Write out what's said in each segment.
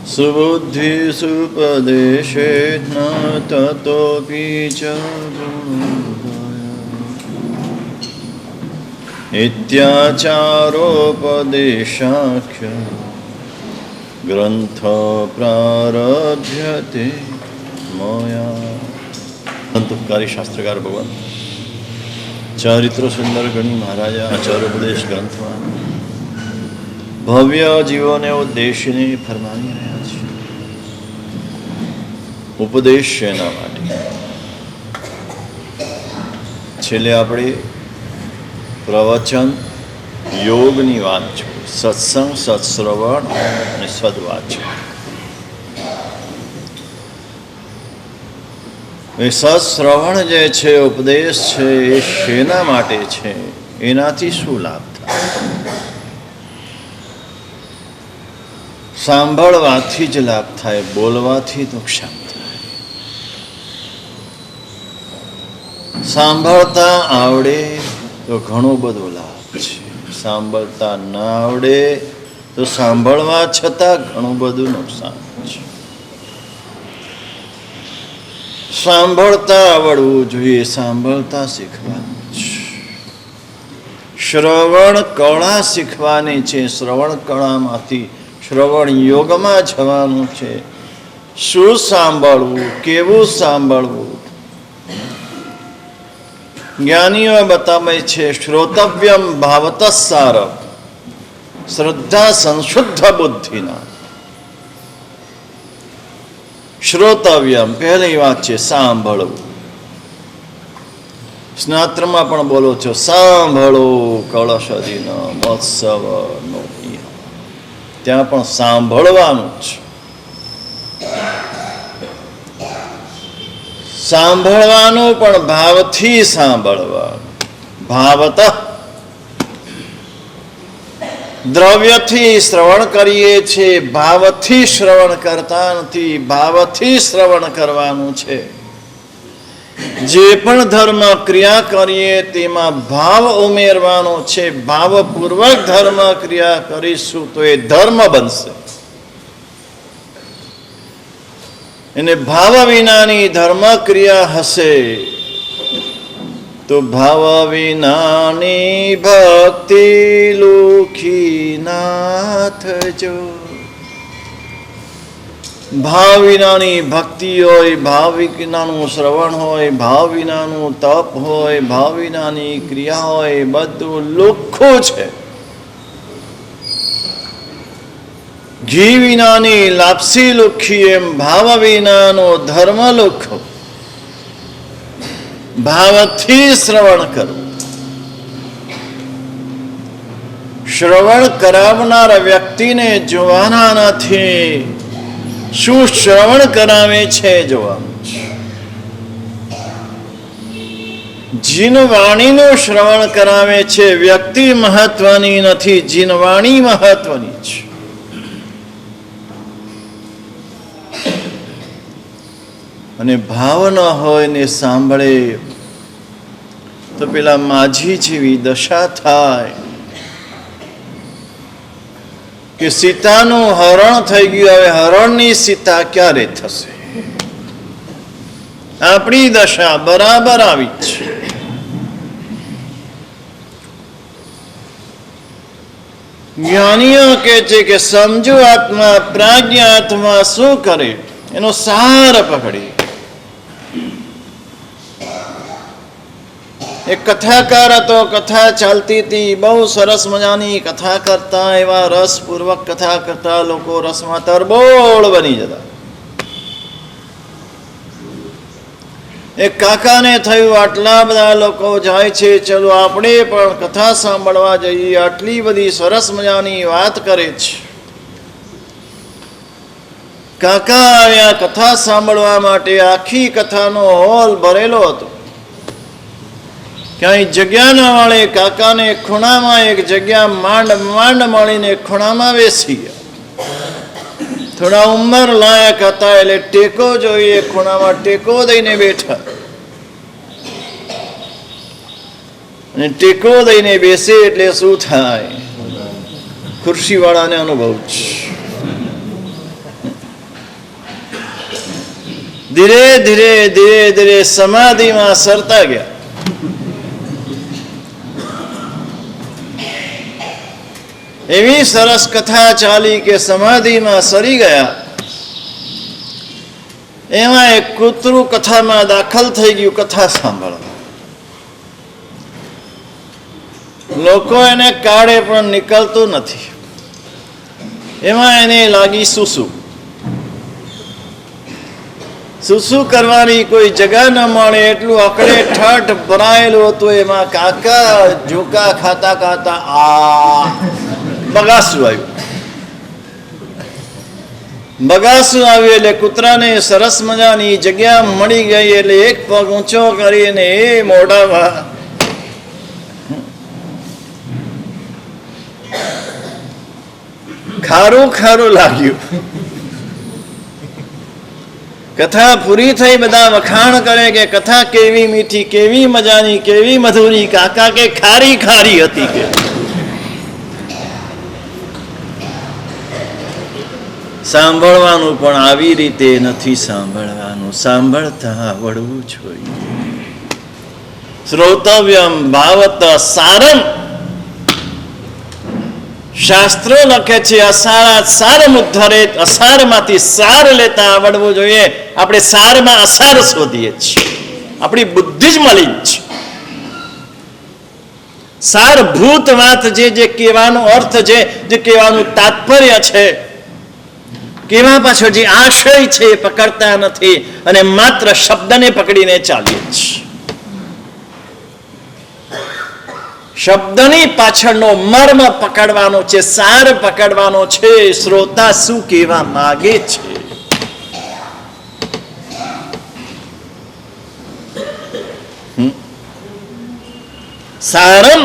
सुबुद्धि सुपदेशेन ततोऽपि च इत्याचारोपदेशाख्य ग्रंथ प्रारभ्यते मया। संतुपकारी शास्त्रकार भगवान चरित्र सुंदर गणी महाराजा आचारोपदेश ग्रंथમાં ભવ્ય જીવોને ઉદ્દેશીને ફરમાવી રહ્યા છે. ઉપદેશ એના માટે છેલ્લે આપણે પ્રવચન યોગની વાત છે, સત્સંગ, સત્શ્રવણ અને સદવાચન. એ સત્શ્રવણ જે છે, ઉપદેશ છે, એ શેના માટે છે, એનાથી શું લાભ થાય? સાંભળવાથી જ લાભ થાય, બોલવાથી નુકસાન થાય. સાંભળતા આવડે તો ઘણો બધો લાભ છે, સાંભળતા ના આવડે તો સાંભળવા છતાં ઘણું બધું નુકસાન છે. સાંભળતા આવડવું જોઈએ, સાંભળતા શીખવાનું છે. શ્રવણ કળા શીખવાની છે, શ્રવણ કળામાંથી શ્રવણ યોગમાં જવાનું છે. શું સાંભળવું, કેવું સાંભળવું? જ્ઞાનીઓ બતાવે છે, શ્રોતવ્યમ ભાવત સારમ, શ્રદ્ધા સંશુદ્ધ બુદ્ધિના. શ્રોતવ્યમ પહેલી વાત છે સાંભળવું. સ્નાત્રમાં પણ બોલો છો, સાંભળો કળશદીનો મહોત્સવનો. ત્યાં પણ સાંભળવાનું છે. સાંભળવાનું પણ ભાવથી સાંભળવાનું. ભાવત દ્રવ્યથી શ્રવણ કરીએ છીએ, ભાવથી શ્રવણ કરતા નથી. ભાવથી શ્રવણ કરવાનું છે. જે પણ ધર્મ ક્રિયા કરીએ તેમાં ભાવ ઉમેરવાનો છે. ભાવપૂર્વક ધર્મ ક્રિયા કરીશું તો એ ધર્મ બનશે. અને ભાવ વિનાની ધર્મ ક્રિયા હશે તો ભાવ વિનાની ભક્તિ લુખી નાથ જો. ભાવ વિનાની ભક્તિ હોય, ભાવ વિનાનું શ્રવણ હોય, ભાવ વિનાનું તપ હોય, ભાવ વિનાની ક્રિયા હોય, બધું લુખ્ખું છે. ઘી વિનાની લાપસી લુખ્ખી એમ ભાવ વિનાનો ધર્મ લુખ્ખો. ભાવથી શ્રવણ કરવું. શ્રવણ કરાવનાર વ્યક્તિને જોવાના નથી, શું શ્રવણ કરાવે છે જોવાનું છે. જીનવાણીનું શ્રવણ કરાવે છે. વ્યક્તિ મહત્વની નથી, જીનવાણી મહત્વની છે. અને ભાવ ન હોય ને સાંભળે તો પેલા માજી જેવી દશા થાય કે સીતાનું હરણ થઈ ગયું, હવે હરણની સીતા ક્યારે થશે? આપણી દશા બરાબર આવી છે. જ્ઞાનીઓ કહે છે કે સમજુ આત્મા, પ્રાજ્ઞ આત્મા શું કરે એનો સાર પકડી. એક કથાકાર હતો, કથા ચાલતી હતી, બહુ સરસ મજાની કથા કરતા, એવા રસપૂર્વક કથા કરતા, લોકો રસમાં તરબોળ બની જતા. એક કાકાને થયું, આટલા બધા લોકો જાય છે, ચલો આપણે પણ કથા સાંભળવા જઈએ. આટલી બધી સરસ મજાની વાત કરે છે. કાકા આવ્યા કથા સાંભળવા માટે. આખી કથાનો હોલ ભરેલો હતો. ક્યાંય જગ્યા ના મળે. કાકાને ખૂણામાં એક જગ્યા માંડ મળીને ખૂણામાં બેસી ગયા. થોડા ઉંમર લાયક હતા એટલે ટેકો જોઈએ, ખૂણામાં ટેકો દઈને બેઠા. અને ટેકો દઈને બેસે એટલે શું થાય? ખુરશી વાળાને અનુભવ છે. ધીરે ધીરે ધીરે ધીરે સમાધિમાં સરતા ગયા. એવી સરસ કથા ચાલી કે સમાધિમાં સરી ગયા. એમાં એક કૂતરું કથામાં દાખલ થઈ ગયું કથા સાંભળવા. લોકો એને કાઢે પણ નીકળતું નથી. એમાં એને લાગી સુસુ કરવાની કોઈ જગા ન મળે એટલું અકડે ઠઠ ભરાયેલું હતું. એમાં કાકા ઝોકા ખાતા ખાતા આ બગાસું આવ્યું. બગાસું આવ્યું એટલે કૂતરાને સરસ મજાની જગ્યા મળી ગઈ. એટલે એક પગ ઊંચો કરીને એ મોઢામાં ખારું ખારું લાગ્યું. કથા પૂરી થઈ. બધા વખાણ કરે કે કથા કેવી મીઠી, કેવી મજાની, કેવી મધુરી. કાકા કે ખારી ખારી હતી. કે સાંભળવાનું પણ આવી રીતે નથી સાંભળવાનું. સાંભળતા આવડવું જોઈએ. શ્રોતવ્યમ ભાવત સારમ. શાસ્ત્રો લખે છે અસારા સારમ ઉદ્ધરે. અસારમાંથી સાર લેતા આવડવું જોઈએ. આપણે સારમાં અસાર શોધીએ છીએ. આપણી બુદ્ધિ જ મળી છે. સારભૂત વાત જે કહેવાનો અર્થ છે, જે કહેવાનું તાત્પર્ય છે, કેવા પાછળ જે આશય છે એ પકડતા નથી અને માત્ર શબ્દને પકડીને ચાલીએ છીએ. શબ્દની પાછળનો મર્મ પકડવાનો છે, સાર પકડવાનો છે. શ્રોતા શું કહેવા માંગે છે. સારમ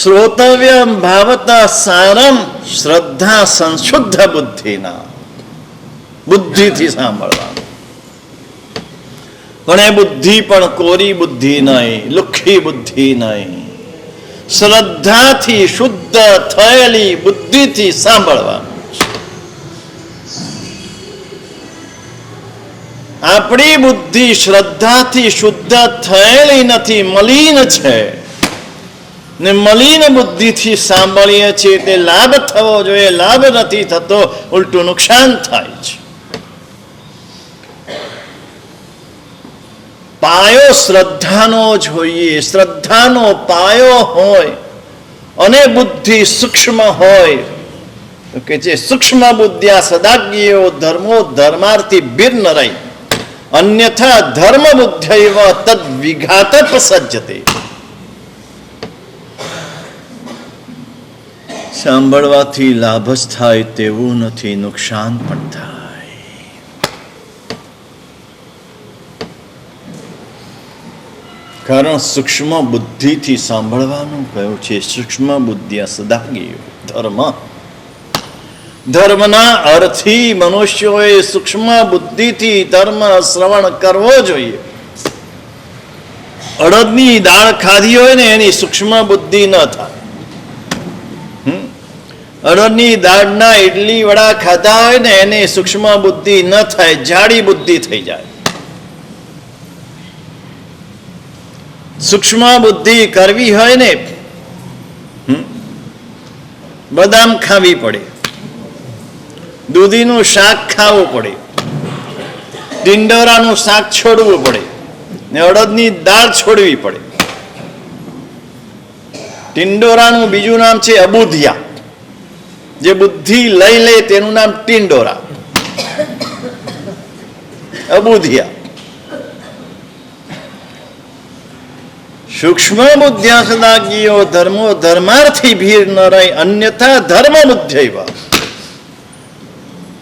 શ્રોતવ્યમ ભાવતા સારમ. શ્રદ્ધા સંશુદ્ધ બુદ્ધિના. બુદ્ધિથી સાંભળવાનું. પણ એ બુદ્ધિ પણ કોરી બુદ્ધિ નહીં, લુખ્ખી બુદ્ધિ નહીં. શ્રદ્ધાથી શુદ્ધ થયેલી બુદ્ધિથી સાંભળવાનું. આપણી બુદ્ધિ શ્રદ્ધાથી શુદ્ધ થયેલી નથી, મલિન છે. ને મલિન બુદ્ધિથી સાંભળીએ છીએ તે લાભ થવો જોઈએ, લાભ નથી થતો, ઉલટું નુકસાન થાય છે. પાયો શ્રદ્ધાનો જોઈએ. શ્રદ્ધાનો પાયો હોય અને બુદ્ધિ સૂક્ષ્મ હોય તો કે જે સૂક્ષ્મ બુદ્ધિયા સદાજ્ઞેયો ધર્મો ધર્માર્થી ભિન્ન રહી. અન્યથા ધર્મ બુદ્ધૈવ તદ વિઘાત પ્રસજ્યતે. સાંભળવાથી લાભ જ થાય તેવું નથી, નુકસાન પણ થાય. કારણ સૂક્ષ્મ બુદ્ધિથી સાંભળવાનું કહ્યું છે. સૂક્ષ્મ બુદ્ધિયા સદાજ્ઞેયો ધર્મ. ધર્મના અર્થી મનુષ્યોએ સૂક્ષ્મ બુદ્ધિથી ધર્મ શ્રવણ કરવો જોઈએ. અડદની દાળ ખાધી હોય ને એની સૂક્ષ્મ બુદ્ધિ ન થાય. અડદની દાળના ઇડલી વડા ખાધા હોય ને એની સૂક્ષ્મ બુદ્ધિ ન થાય, જાડી બુદ્ધિ થઈ જાય. સૂક્ષ્મ બુદ્ધિ કરવી હોય ને બદામ ખાવી પડે, દૂધીનું શાક ખાવું પડે, ટિંડોરાનું શાક છોડવું પડે ને અડદની દાળ છોડવી પડે. ટિંડોરાનું બીજું નામ છે અબુધિયા. જે બુદ્ધિ લઈ લે તેનું નામ ટિંડોરા, અબુધિયા. સૂક્ષ્મ બુદ્ધ્યા સદાજ્ઞેયો ધર્મો ધર્માર્થી ભીર ન રહી. અન્યથા ધર્મ બુદ્ધૈવ.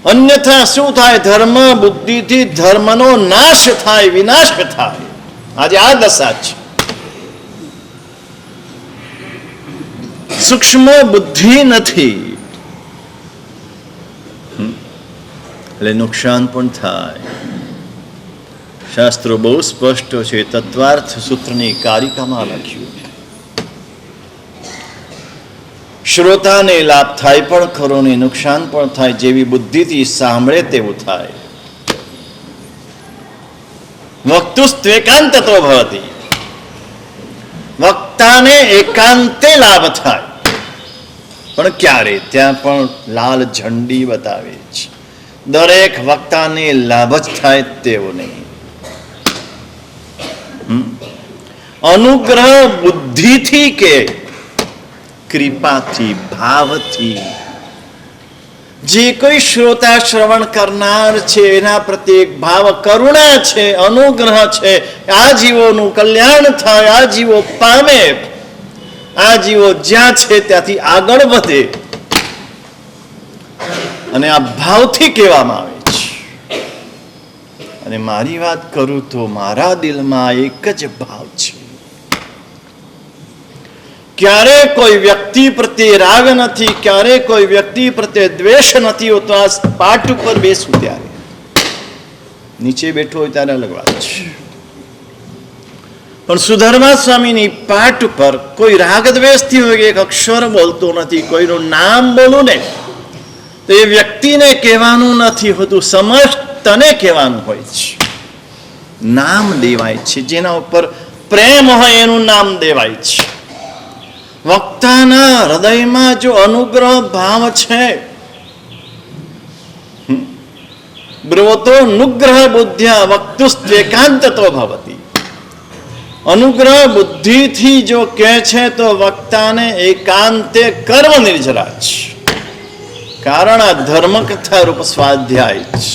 અન્યથા શું થાય? ધર્મ બુદ્ધિથી ધર્મનો નાશ થાય, વિનાશ થાય. આજે આ દશા છે. સૂક્ષ્મ બુદ્ધિ નથી એટલે નુકસાન પણ થાય. શાસ્ત્રો બહુ સ્પષ્ટ છે. તત્વાર્થ સૂત્રની કારિકામાં લખ્યું, શ્રોતાને લાભ થાય પણ ખરો ને નુકસાન પણ થાય. જેવી બુદ્ધિથી સાંભળે તેવું થાય. વક્તુસ્ત્વેકાંતતો ભવતિ. વક્તાને એકાંતે લાભ થાય. પણ ક્યારે? ત્યાં પણ લાલ ઝંડી બતાવે છે. દરેક વક્તાને લાભ જ થાય તેવો નહીં. અનુગ્રહ બુદ્ધિથી કે કૃપાથી, ભાવથી. જે કોઈ શ્રોતા શ્રવણ કરનાર છે એના પ્રત્યે ભાવ કરુણા છે, અનુગ્રહ છે. આ જીવોનું કલ્યાણ થાય, આ જીવો પામે, આ જીવો જ્યાં છે ત્યાંથી આગળ વધે, અને આ ભાવથી કહેવામાં આવે છે. અને મારી વાત કરું તો મારા દિલમાં એક જ ભાવ છે. ક્યારે કોઈ વ્યક્તિ પ્રત્યે રાગ નથી, ક્યારે કોઈ વ્યક્તિ પ્રત્યે દ્વેષ નથી હોતો. આ પાઠ ઉપર બેસું ત્યારે, નીચે બેઠો હોય ત્યારે અલગ વાત છે. પણ સુધર્મા સ્વામીની પાઠ ઉપર કોઈ રાગ દ્વેષથી હોય, એક અક્ષર બોલતો નથી, કોઈનું નામ બોલું ને તો એ વ્યક્તિને કહેવાનું નથી હોતું, સમસ્તને કહેવાનું હોય છે. નામ દેવાય છે. જેના ઉપર પ્રેમ હોય એનું નામ દેવાય છે. વક્તાના હૃદયમાં જો અનુગ્રહ ભાવ છે, બ્રવતો નુગ્રહ બુદ્ધ્યા વક્તુસ્ત્વેકાંતતો ભવતિ. અનુગ્રહ બુદ્ધિથી જો કહે છે તો વક્તાને એકાંતે કર્મ નિર્જરા છે. કારણ આ ધર્મકથા રૂપ સ્વાધ્યાય છે.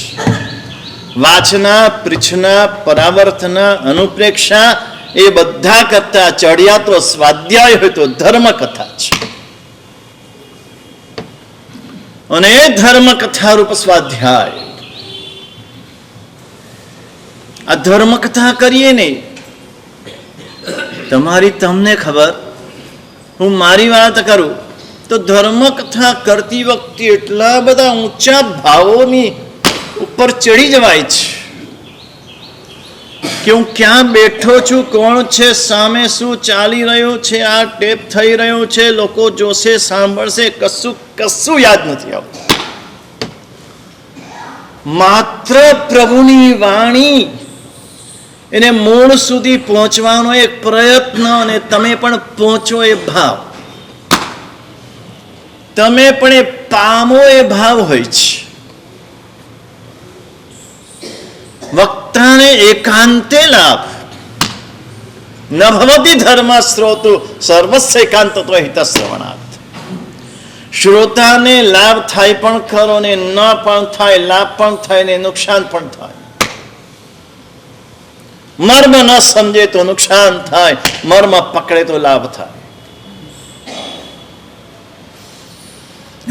વાચના, પૃચ્છના, પરાવર્તના, અનુપ્રેક્ષા એ બધા કરતા ચડિયા તો સ્વાધ્યાય હોય તો ધર્મકથા છે. અને એ ધર્મકથા રૂપ સ્વાધ્યાય, આ ધર્મકથા કરીએ ને, તમને ખબર, હું મારી વાત કરું તો ધર્મકથા કરતી વખતે એટલા બધા ઊંચા ભાવોની ઉપર ચડી જવાય છે કે હું ક્યાં બેઠો છું, કોણ છે સામે, શું ચાલી રહ્યું છે, આ ટેપ થઈ રહ્યું છે, લોકો જોશે, સાંભળશે, કશું યાદ નથી આવતું. માત્ર પ્રભુની વાણી એને મૂળ સુધી પહોંચવાનો એક પ્રયત્ન, અને તમે પણ પહોંચો એ ભાવ, તમે પણ એ પામો એ ભાવ હોય છે. વક્તાને એકાંતે લાભ ન ભવતિ ધર્મ શ્રોતુ સર્વસ્ય એકાંતતો હિતશ્રવણાત. શ્રોતાને લાભ થાય પણ ખરો ને ન પણ થાય, લાભ પણ થાય ને નુકસાન પણ થાય. મર્મ ન સમજે તો નુકસાન થાય, મર્મ પકડે તો લાભ થાય.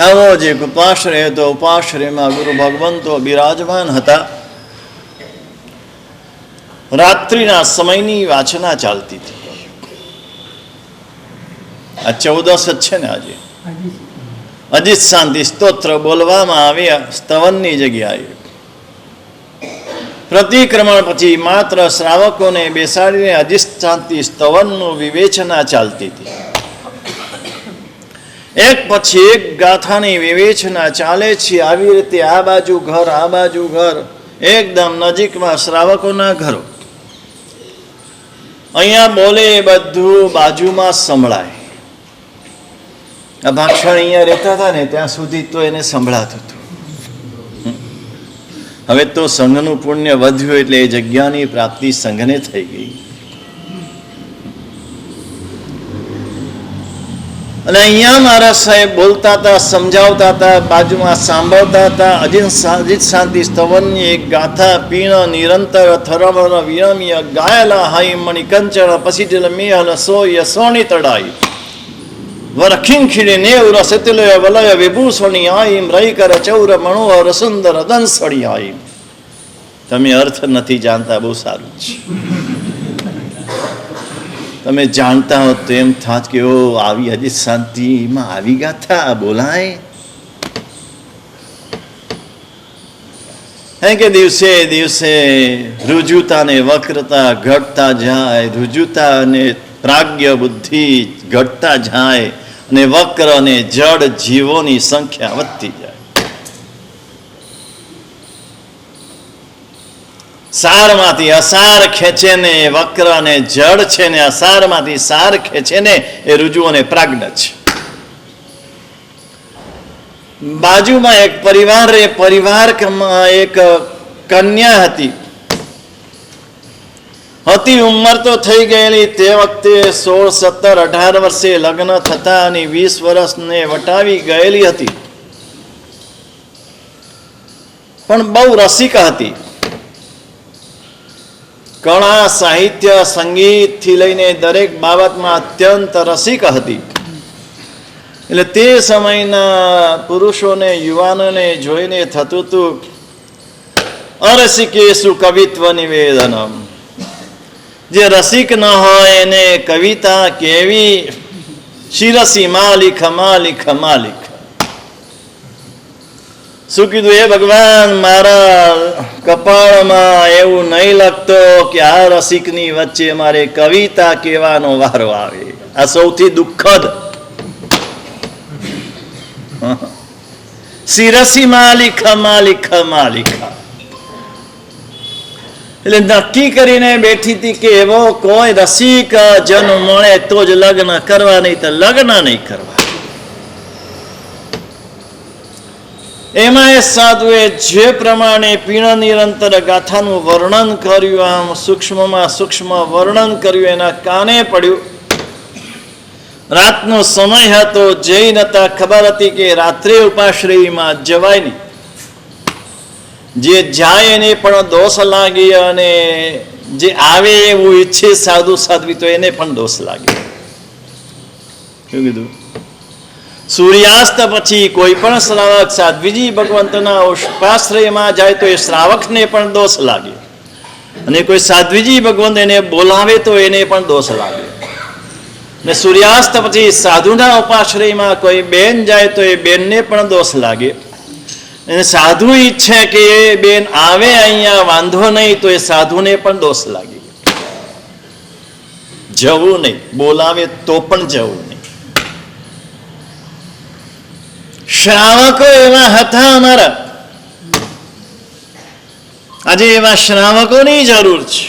આવો જે ઉપાશ્રય હતો, ઉપાશ્રયમાં ગુરુ ભગવંતો બિરાજમાન હતા. રાત્રિના સમયની વાચના ચાલતી હતી. આ 14 જ છે ને આજે. અજીત શાંતિ સ્તોત્ર બોલવામાં આવ્યા સ્તવનની જગ્યાએ. પ્રતિક્રમણ પછી માત્ર શ્રાવકોને બેસાડીને અજીત શાંતિ સ્તવનનું વિવેચના ચાલતી હતી. એક પછી એક ગાથાની વિવેચના ચાલે છે. આવી રીતે આ બાજુ ઘર, આ બાજુ ઘર, એકદમ નજીકમાં શ્રાવકોના ઘરો. અહીંયા બોલે એ બધું બાજુમાં સંભળાય. આ ભાક્ષણ અહીંયા રહેતા હતા ને ત્યાં સુધી તો એને સંભળાતું હતું. હવે તો સંઘનું પુણ્ય વધ્યું એટલે એ જગ્યાની પ્રાપ્તિ સંઘને થઈ ગઈ. અને અહીંયા મારા સાહેબ બોલતા હતા, સમજાવતા હતા, બાજુમાં સાંભળતા હતા. અજીત શાંતિ સ્તવનની એક ગાથા પીણ નિરંતર થરવર વિરમ્ય ગાયલા હાઈ મણિકંચન પસીજલ મિહલ સોય સોની તડાઈ વરખીંખીડી નેવર સતિલય વલય વિભૂષણી આઈમ રહી કર ચૌર મનોહર સુંદર દંસળી આઈમ. તમે અર્થ નથી જાણતા, બહુ સારું છે. તમે જાણતા હો તો એમ થાત કે ઓ આવી અજીત શાંતિમાં આવી ગાથા બોલાય. કે દિવસે દિવસે રુજુતા ને વક્રતા ઘટતા જાય, રુજુતા અને પ્રાજ્ઞ બુદ્ધિ ઘટતા જાય, અને વક્ર અને જડ જીવોની સંખ્યા વધતી જાય. સારમાંથી અસાર ખેંચે ને એ વક્ર અને જડ છે ને અસારમાંથી સાર ખેંચે ને એ ઋજુ અને પ્રાજ્ઞ છે. બાજુમાં એક પરિવારમાં એક કન્યા હતી. ઉંમર તો થઈ ગયેલી તે વખતે 16, 17, 18 વર્ષે લગ્ન થતા અને 20 વર્ષને વટાવી ગયેલી હતી. પણ બહુ રસિક હતી. કળા, સાહિત્ય, સંગીત થી લઈને દરેક બાબતમાં અત્યંત રસિક હતી. એટલે તે સમયના પુરુષોને, યુવાનોને જોઈને થતું હતું, અરસિકેશુ કવિત્વ નિવેદનમ. જે રસિક ન હોય એને કવિતા કેવી? શિરસી માલિક માલિક માલિક. શું કીધું? એ ભગવાન, મારા કપાળમાં એવું નહીં લખતો કે આ રસિકની વચ્ચે મારે કવિતા કહેવાનો વારો આવે. આ સૌથી દુઃખદ. શિરસી માલિક માલિક માલિક. એટલે નક્કી કરીને બેઠી હતી કે એવો કોઈ રસિક જન મળે તો જ લગ્ન કરવા, નહીં તો લગ્ન નહીં કરવા. એમાં એ સાધુએ જે પ્રમાણે પીણ નિરંતર ગાથાનું વર્ણન કર્યું, આમ સૂક્ષ્મમાં સૂક્ષ્મ વર્ણન કર્યું, એના કાને પડ્યું. રાતનો સમય હતો. જઈ નતા ખબર હતી કે રાત્રે ઉપાશ્રયમાં જવાય નહીં. જે જાય એને પણ દોષ લાગી અને જે આવે એવું ઈચ્છે સાધુ સાધ્વી તો એને પણ દોષ લાગે. શું કીધું? સૂર્યાસ્ત પછી કોઈ પણ શ્રાવક સાધ્વીજી ભગવંતના ઉપાશ્રયમાં જાય તો એ શ્રાવકને પણ દોષ લાગે, અને કોઈ સાધ્વીજી ભગવંત એને બોલાવે તો એને પણ દોષ લાગે. ને સૂર્યાસ્ત પછી સાધુના ઉપાશ્રયમાં કોઈ બેન જાય તો એ બેનને પણ દોષ લાગે. અને સાધુ ઈચ્છે કે એ બેન આવે અહીંયા, વાંધો નહીં, તો એ સાધુને પણ દોષ લાગે. જવું નહીં, બોલાવે તો પણ જવું નહીં. શ્રાવકો એવા હતા અમારા. આજે એવા શ્રાવકોની જરૂર છે.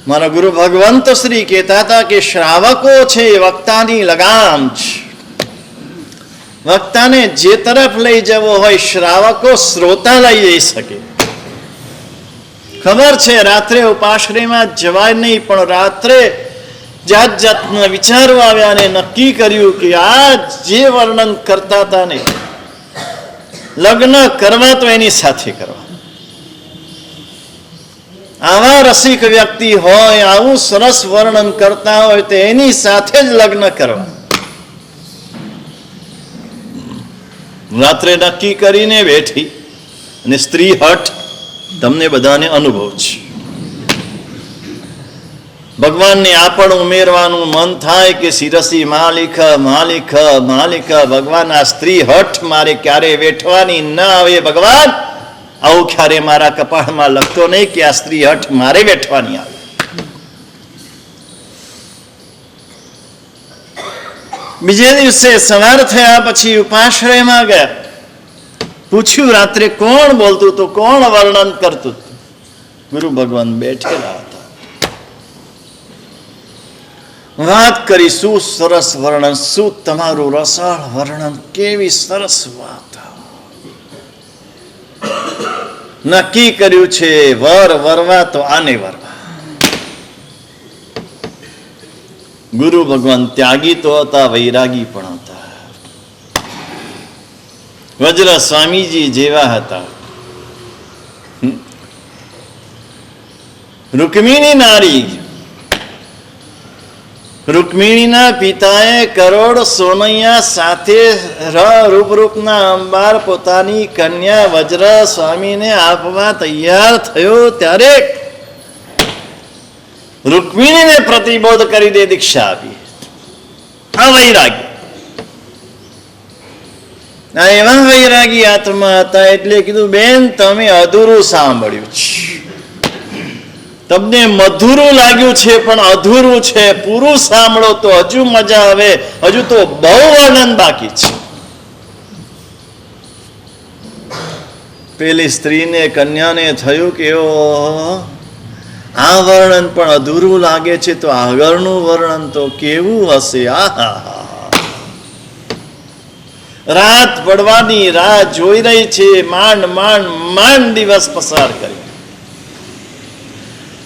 મારા ગુરુ ભગવંત શ્રી કહેતા હતા કે શ્રાવકો છે એ વક્તાની લગામ છે. વક્તાને જે તરફ લઈ જવો હોય શ્રાવકો શ્રોતા લઈ જઈ શકે. ખબર છે રાત્રે ઉપાશ્રયમાં જવાય નહીં, પણ રાત્રે જાત જાતના વિચારો આવ્યા અને નક્કી કર્યું કે આ જે વર્ણન કરતા હતા ને, લગ્ન કરવા તો એની સાથે કરવા. આવા રસિક વ્યક્તિ હોય, આવું સરસ વર્ણન કરતા હોય તો એની સાથે જ લગ્ન કરવા. રાત્રે નક્કી કરીને બેઠી. અને સ્ત્રી હઠ તમને બધાને અનુભવ છે. ભગવાનને આપણ ઉમેરવાનું મન થાય કે શિરસી માલિક માલિક માલિક. ભગવાન, આ સ્ત્રી હઠ મારે ક્યારે વેઠવાની ન આવે. ભગવાન, આવું ક્યારે મારા કપાળમાં લખતો નહીં કે આ સ્ત્રી હઠ મારે વેઠવાની આવે. બીજે દિવસે સવાર થયા પછી ઉપાશ્રયમાં ગયા. પૂછ્યું રાત્રે કોણ બોલતું હતું, કોણ વર્ણન કરતું હતું? ગુરુ ભગવાન બેઠેલા હતા. વાત કરી, શું સરસ વર્ણન, શું તમારું રસાળ વર્ણન, કેવી સરસ વાત. નક્કી કર્યું છે વરવા તો આને વરવા. ગુરુ ભગવાન ત્યાગી તો હતા, વૈરાગી પણ હતા. વજ્ર સ્વામીજી જેવા હતા. રૂકમિણી નારી. રૂકમિણીના પિતાએ કરોડ સોનૈયા સાથે રૂપના અંબાર પોતાની કન્યા વજ્ર સ્વામીને આપવા તૈયાર થયો ત્યારે રૂકમિણીને પ્રતિબોધ કરી દે, દીક્ષા આપી. આ વૈરાગી. એવા વૈરાગી આત્મા હતા એટલે કીધું, બેન તમે અધૂરું સાંભળ્યું છે. તમને મધુરું લાગ્યું છે પણ અધૂરું છે, પૂરું સાંભળો તો હજુ મજા આવે, હજુ તો બહુ વર્ણન બાકી છે. પેલી સ્ત્રીને, કન્યાને થયું કે આ વર્ણન પણ અધૂરું લાગે છે, તો આગળનું વર્ણન તો કેવું હશે. આહા, રાત પડવાની રાહ જોઈ રહી છે, માંડ માંડ માંડ દિવસ પસાર કરી.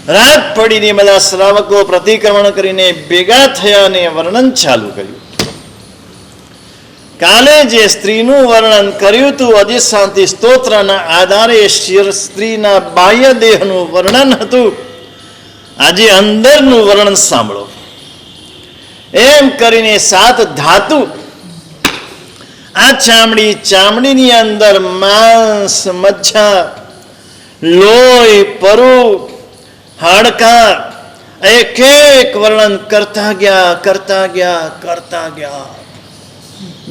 રાત પડીને બધા શ્રાવકો પ્રતિક્રમણ કરીને ભેગા થયા અને વર્ણન ચાલુ કર્યું. કાલે જે સ્ત્રીનું વર્ણન કર્યું હતું અધિશાંતિ સ્તોત્રના આધારે સ્ત્રીના બાહ્ય દેહનું વર્ણન હતું. આજે અંદરનું વર્ણન સાંભળો. એમ કરીને 7 ધાતુ, આ ચામડી, ચામડીની અંદર માંસ, મજ્જા, લોહી, પરુ, હાડકા, એક એક વર્ણન કરતા ગયા.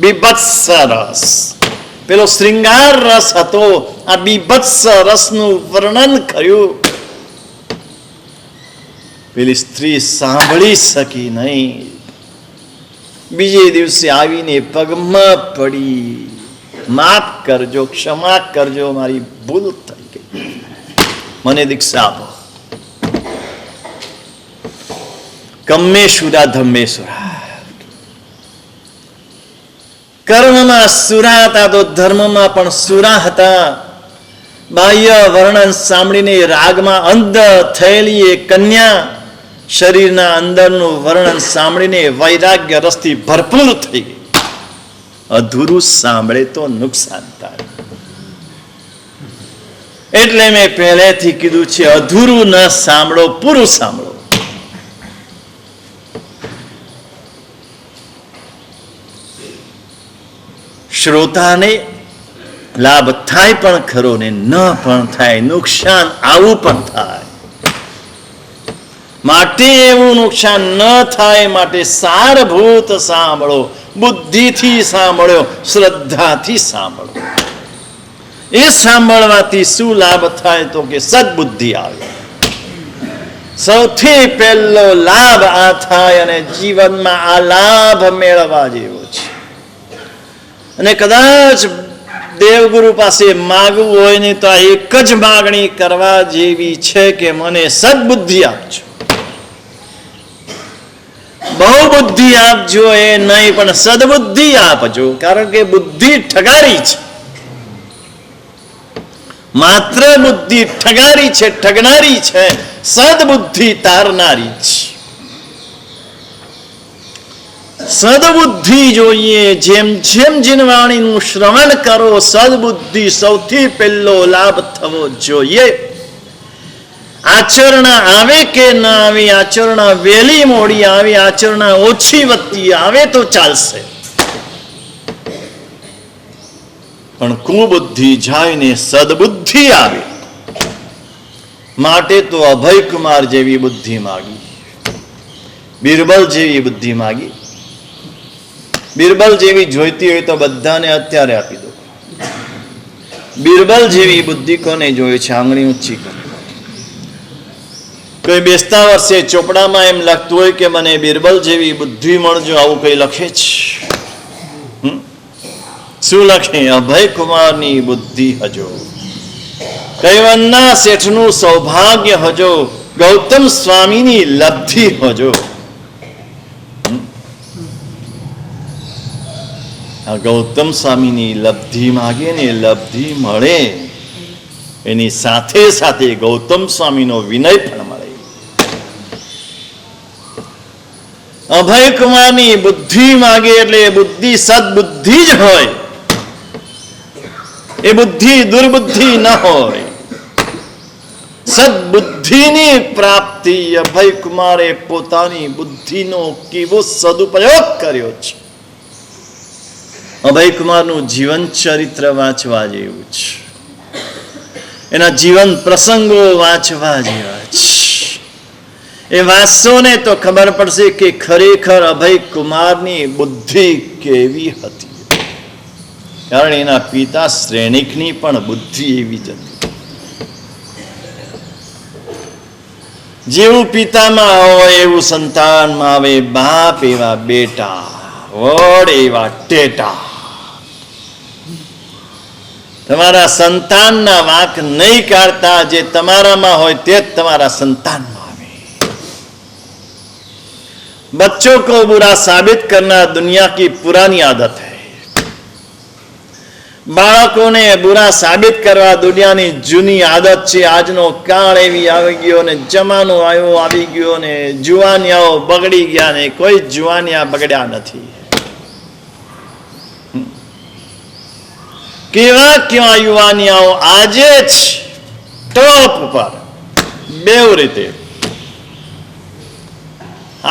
બીભત્સ રસ, પેલો શ્રૃંગાર રસ હતો, આ બીભત્સ રસનું વર્ણન કર્યું. પેલી સ્ત્રી સાંભળી શકી નહીં. બીજે દિવસે આવીને પગમાં પડી, માફ કરજો, ક્ષમા કરજો, મારી ભૂલ થઈ ગઈ, મને દીક્ષા આપો. કમ્મેશુરા ધમ્મેશુરા, કર્મમાં સુરા હતા તો ધર્મમાં પણ સુરા હતા. બાહ્ય વર્ણન સાંભળીને રાગમાં અંધ થયેલી એ કન્યા શરીરના અંદરનું વર્ણન સાંભળીને વૈરાગ્ય રસથી ભરપૂર થઈ ગઈ. અધૂરું સાંભળે તો નુકસાન થાય. એટલે મેં પહેલેથી કીધું છે, અધૂરું ન સાંભળો, પૂરું સાંભળો. શ્રોતાને લાભ થાય પણ ખરો ને ન પણ થાય, નુકસાન આવું પણ થાય. માટે એવું નુકસાન ન થાય માટે સારભૂત સાંભળો, બુદ્ધિથી સાંભળો, શ્રદ્ધાથી સાંભળો. એ સાંભળવાથી શું લાભ થાય તો કે સદબુદ્ધિ આવે. સૌથી પહેલો લાભ આ થાય અને જીવનમાં આ લાભ મેળવવા જેવો છે. અને કદાચ દેવગુરુ પાસે માગવું હોય ને તો એક જ માગણી કરવા જેવી છે કે મને સદબુદ્ધિ આપજો. બહુ બુદ્ધિ આપજો એ નહીં, પણ સદબુદ્ધિ આપજો. કારણ કે બુદ્ધિ ઠગારી છે, માત્ર બુદ્ધિ ઠગારી છે, ઠગનારી છે. સદબુદ્ધિ તારનારી છે. સદબુદ્ધિ જોઈએ. જેમ જેમ જીનવાણીનું શ્રવણ કરો, સદબુદ્ધિ સૌથી પહેલો લાભ થવો જોઈએ. આચરણ આવે કે ના આવે, આચરણ વહેલી મોડી આવે, આચરણ ઓછી વધતી આવે તો ચાલશે, પણ કુબુદ્ધિ જાયને સદબુદ્ધિ આવે. માટે તો અભયકુમાર જેવી બુદ્ધિ માગી, બિરબલ જેવી બુદ્ધિ માગી. બિરબલ જેવી જોઈતી હોય તો બધાને અત્યારે આપી દો. બિરબલ જેવી બુદ્ધિ કોને જોઈએ છે? આંગળી ઊંચી કરો. કોઈ બેસતા વર્ષે ચોપડામાં એમ લખતું હોય કે મને બિરબલ જેવી બુદ્ધિ મળજો, આવું કઈ લખે છે? શું લખે? અભયકુમારની બુદ્ધિ હજો, કૈવનના શેઠનું સૌભાગ્ય હજો, ગૌતમ સ્વામીની લબ્ધિ હજો. આ ગૌતમ સ્વામીની લબ્ધિ માગે ને લબ્ધિ મળે, એની સાથે સાથે ગૌતમ સ્વામીનો વિનય પણ મળે. અભયકુમારની બુદ્ધિ માગે એટલે બુદ્ધિ સદબુદ્ધિ જ હોય, એ બુદ્ધિ દુર્બુદ્ધિ ન હોય. સદબુદ્ધિની પ્રાપ્તિ અભયકુમારે પોતાની બુદ્ધિનો કેવો સદુપયોગ કર્યો છે. અભયકુમારનું જીવન ચરિત્ર વાંચવા જેવું છે, એના જીવન પ્રસંગો વાંચવા જેવા છે. એ વાંચશો ને તો ખબર પડશે કે ખરેખર અભયકુમારની બુદ્ધિ કેવી હતી. કારણ એના પિતા શ્રેણિકની પણ બુદ્ધિ એવી જ હતી. જેવું પિતામાં હોય એવું સંતાનમાં આવે, બાપ એવા બેટા, વડ એવા ટેટા. તમારા સંતાનના વાંક નહીં કાઢતા, જે તમારામાં હોય તે જ તમારા સંતાનમાં આવે. बच्चों को बुरा साबित करना दुनिया की पुरानी आदत है. બાળકોને બુરા સાબિત કરવા દુનિયાની જૂની આદત છે. આજનો કાળ એવી આવી ગયો ને જમાનો આવ્યો આવી ગયો ને જુવાનિયાઓ બગડી ગયા ને કોઈ જુવાનિયા બગડ્યા નથી. કેવા કેવા યુવાનિયાઓ આજે જ ટોપ પર, બેવ રીતે,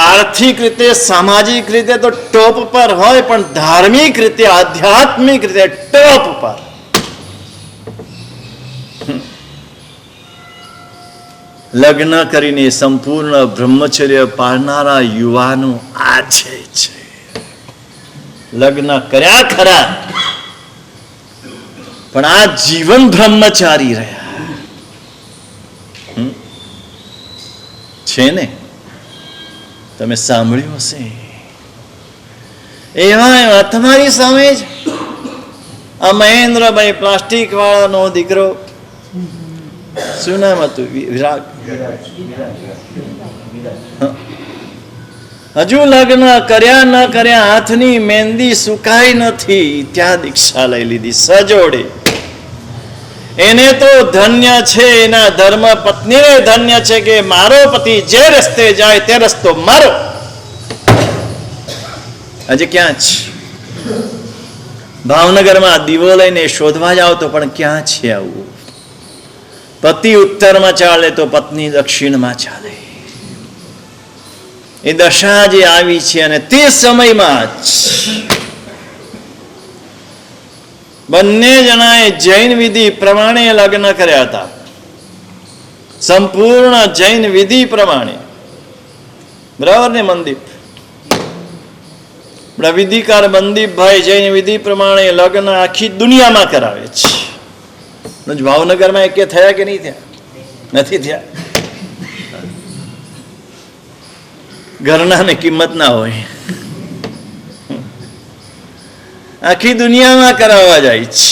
આર્થિક રીતે સામાજિક રીતે તો ટોપ પર હોય, પણ ધાર્મિક રીતે આધ્યાત્મિક રીતે ટોપ પર. લગ્ન કરીને સંપૂર્ણ બ્રહ્મચર્ય પાળનારા યુવાનો આ છે. લગ્ન કર્યા ખરા, પણ આ જીવન બ્રહ્મચારી રહ્યા છે ને. તમે સાંભળ્યું હશે એવા તમારી સામે જ આ મહેન્દ્રભાઈ પ્લાસ્ટિક વાળાનો દીકરો, શું નામ હતું? વિરાગ. હજુ લગ્ન કર્યા ન કર્યા, હાથની મહેંદી સુકાઈ નથી, ત્યાં દીક્ષા લઈ લીધી સજોડે. એને તો ધન્ય છે, એના ધર્મ પત્નીને ધન્ય છે કે મારો પતિ જે રસ્તે જાય તે રસ્તો મારો. આજે ક્યાં છે? ભાવનગરમાં દીવો લઈને શોધવા જાઓ તો પણ ક્યાં છે આવું? પતિ ઉત્તરમાં ચાલે તો પત્ની દક્ષિણમાં ચાલે. એ દશા જે આવી છે, અને તે સમયમાં જ બંને જણાએ જૈન વિધિ પ્રમાણે લગ્ન કર્યા હતા. સંપૂર્ણ જૈન વિધિ પ્રમાણે. બરાબર ને મનદીપ? વિધિકાર મનદીપભાઈ જૈન વિધિ પ્રમાણે લગ્ન આખી દુનિયામાં કરાવે છે. ભાવનગરમાં એકે થયા કે નહીં થયા? નથી થયા. ઘરનાને કિંમત ના હોય, આખી દુનિયામાં કરાવવા જાય છે.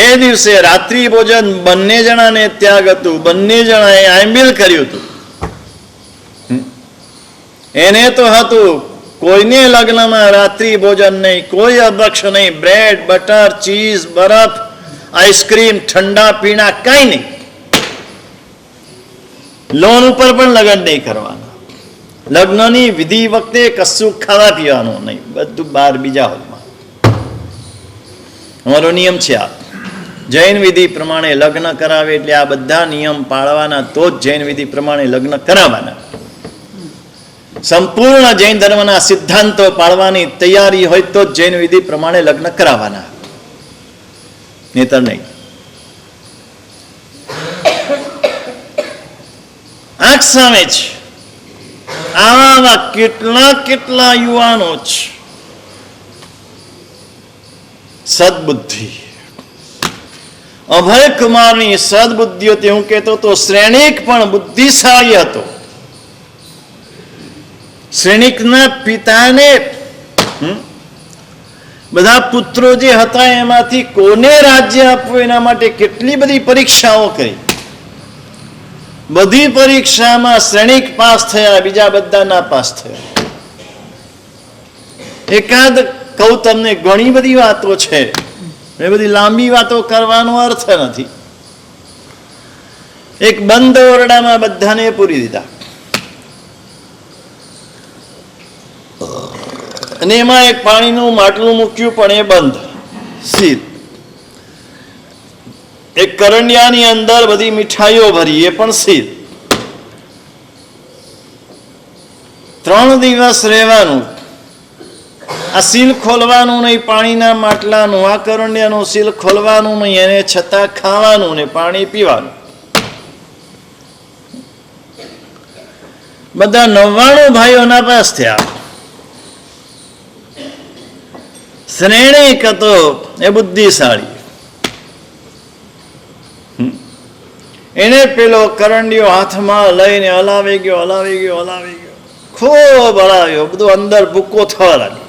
એ દિવસે રાત્રિ ભોજન બંને જણાને ત્યાગ હતું. બંને જણાએ આંબિલ કર્યું હતું. એને તો હતું કોઈને લગ્નમાં રાત્રિ ભોજન નહીં, કોઈ અભક્ષ નહીં, બ્રેડ બટર ચીઝ બરફ આઈસ્ક્રીમ ઠંડા પીણા કઈ નહીં. લોન ઉપર પણ લગ્ન નહીં કરવાના. લગ્નની વિધિ વખતે કશું ખાવા પીવાનું નહીં, બધું બહાર બીજા હોલમાં. અમારો નિયમ છે આ. જૈન વિધિ પ્રમાણે લગ્ન કરાવે એટલે આ બધા નિયમ પાળવાના, તો જ જૈન વિધિ પ્રમાણે લગ્ન કરાવવાના. સંપૂર્ણ જૈન ધર્મના સિદ્ધાંતો પાળવાની તૈયારી હોય તો જ જૈન વિધિ પ્રમાણે લગ્ન કરાવવાના, નહીતર નહીં. આંખ સામે છે આવા કેટલા કેટલા યુવાનો છે. સદબુદ્ધિ, અભય કુમારની સદબુદ્ધિ હતી. હું કહેતો તો શ્રેણિક પણ બુદ્ધિશાળી હતો. શ્રેણિકના પિતાને બધા પુત્રો જે હતા એમાંથી કોને રાજ્ય આપવું એના માટે કેટલી બધી પરીક્ષાઓ કરી. બધી પરીક્ષામાં શ્રેણિક પાસ થયા, બીજા બધા ના પાસ થયા. એકાદ કહું તમને, ઘણી બધી વાતો છે, એ બધી લાંબી વાતો કરવાનો અર્થ નથી. એક બંધ ઓરડામાં બધાને પૂરી દીધા, અને એમાં એક પાણીનું માટલું મૂક્યું, પણ એ બંધ સીધ. એક કરંડિયાની અંદર બધી મીઠાઈઓ ભરી, એ પણ સીધ. 3 દિવસ રહેવાનું. આ સીલ ખોલવાનું નહીં, પાણીના માટલાનું, આ કરંડિયાનું સીલ ખોલવાનું નહીં, એને છતાં ખાવાનું ને પાણી પીવાનું. બધા 99 ભાઈઓના પાસ થયા. શ્રેણિક હતો એ બુદ્ધિશાળી. એને પેલો કરંડિયો હાથમાં લઈને હલાવી ગયો, ખૂબ હલાવ્યો, બધું અંદર ભૂકો થવા લાગ્યો.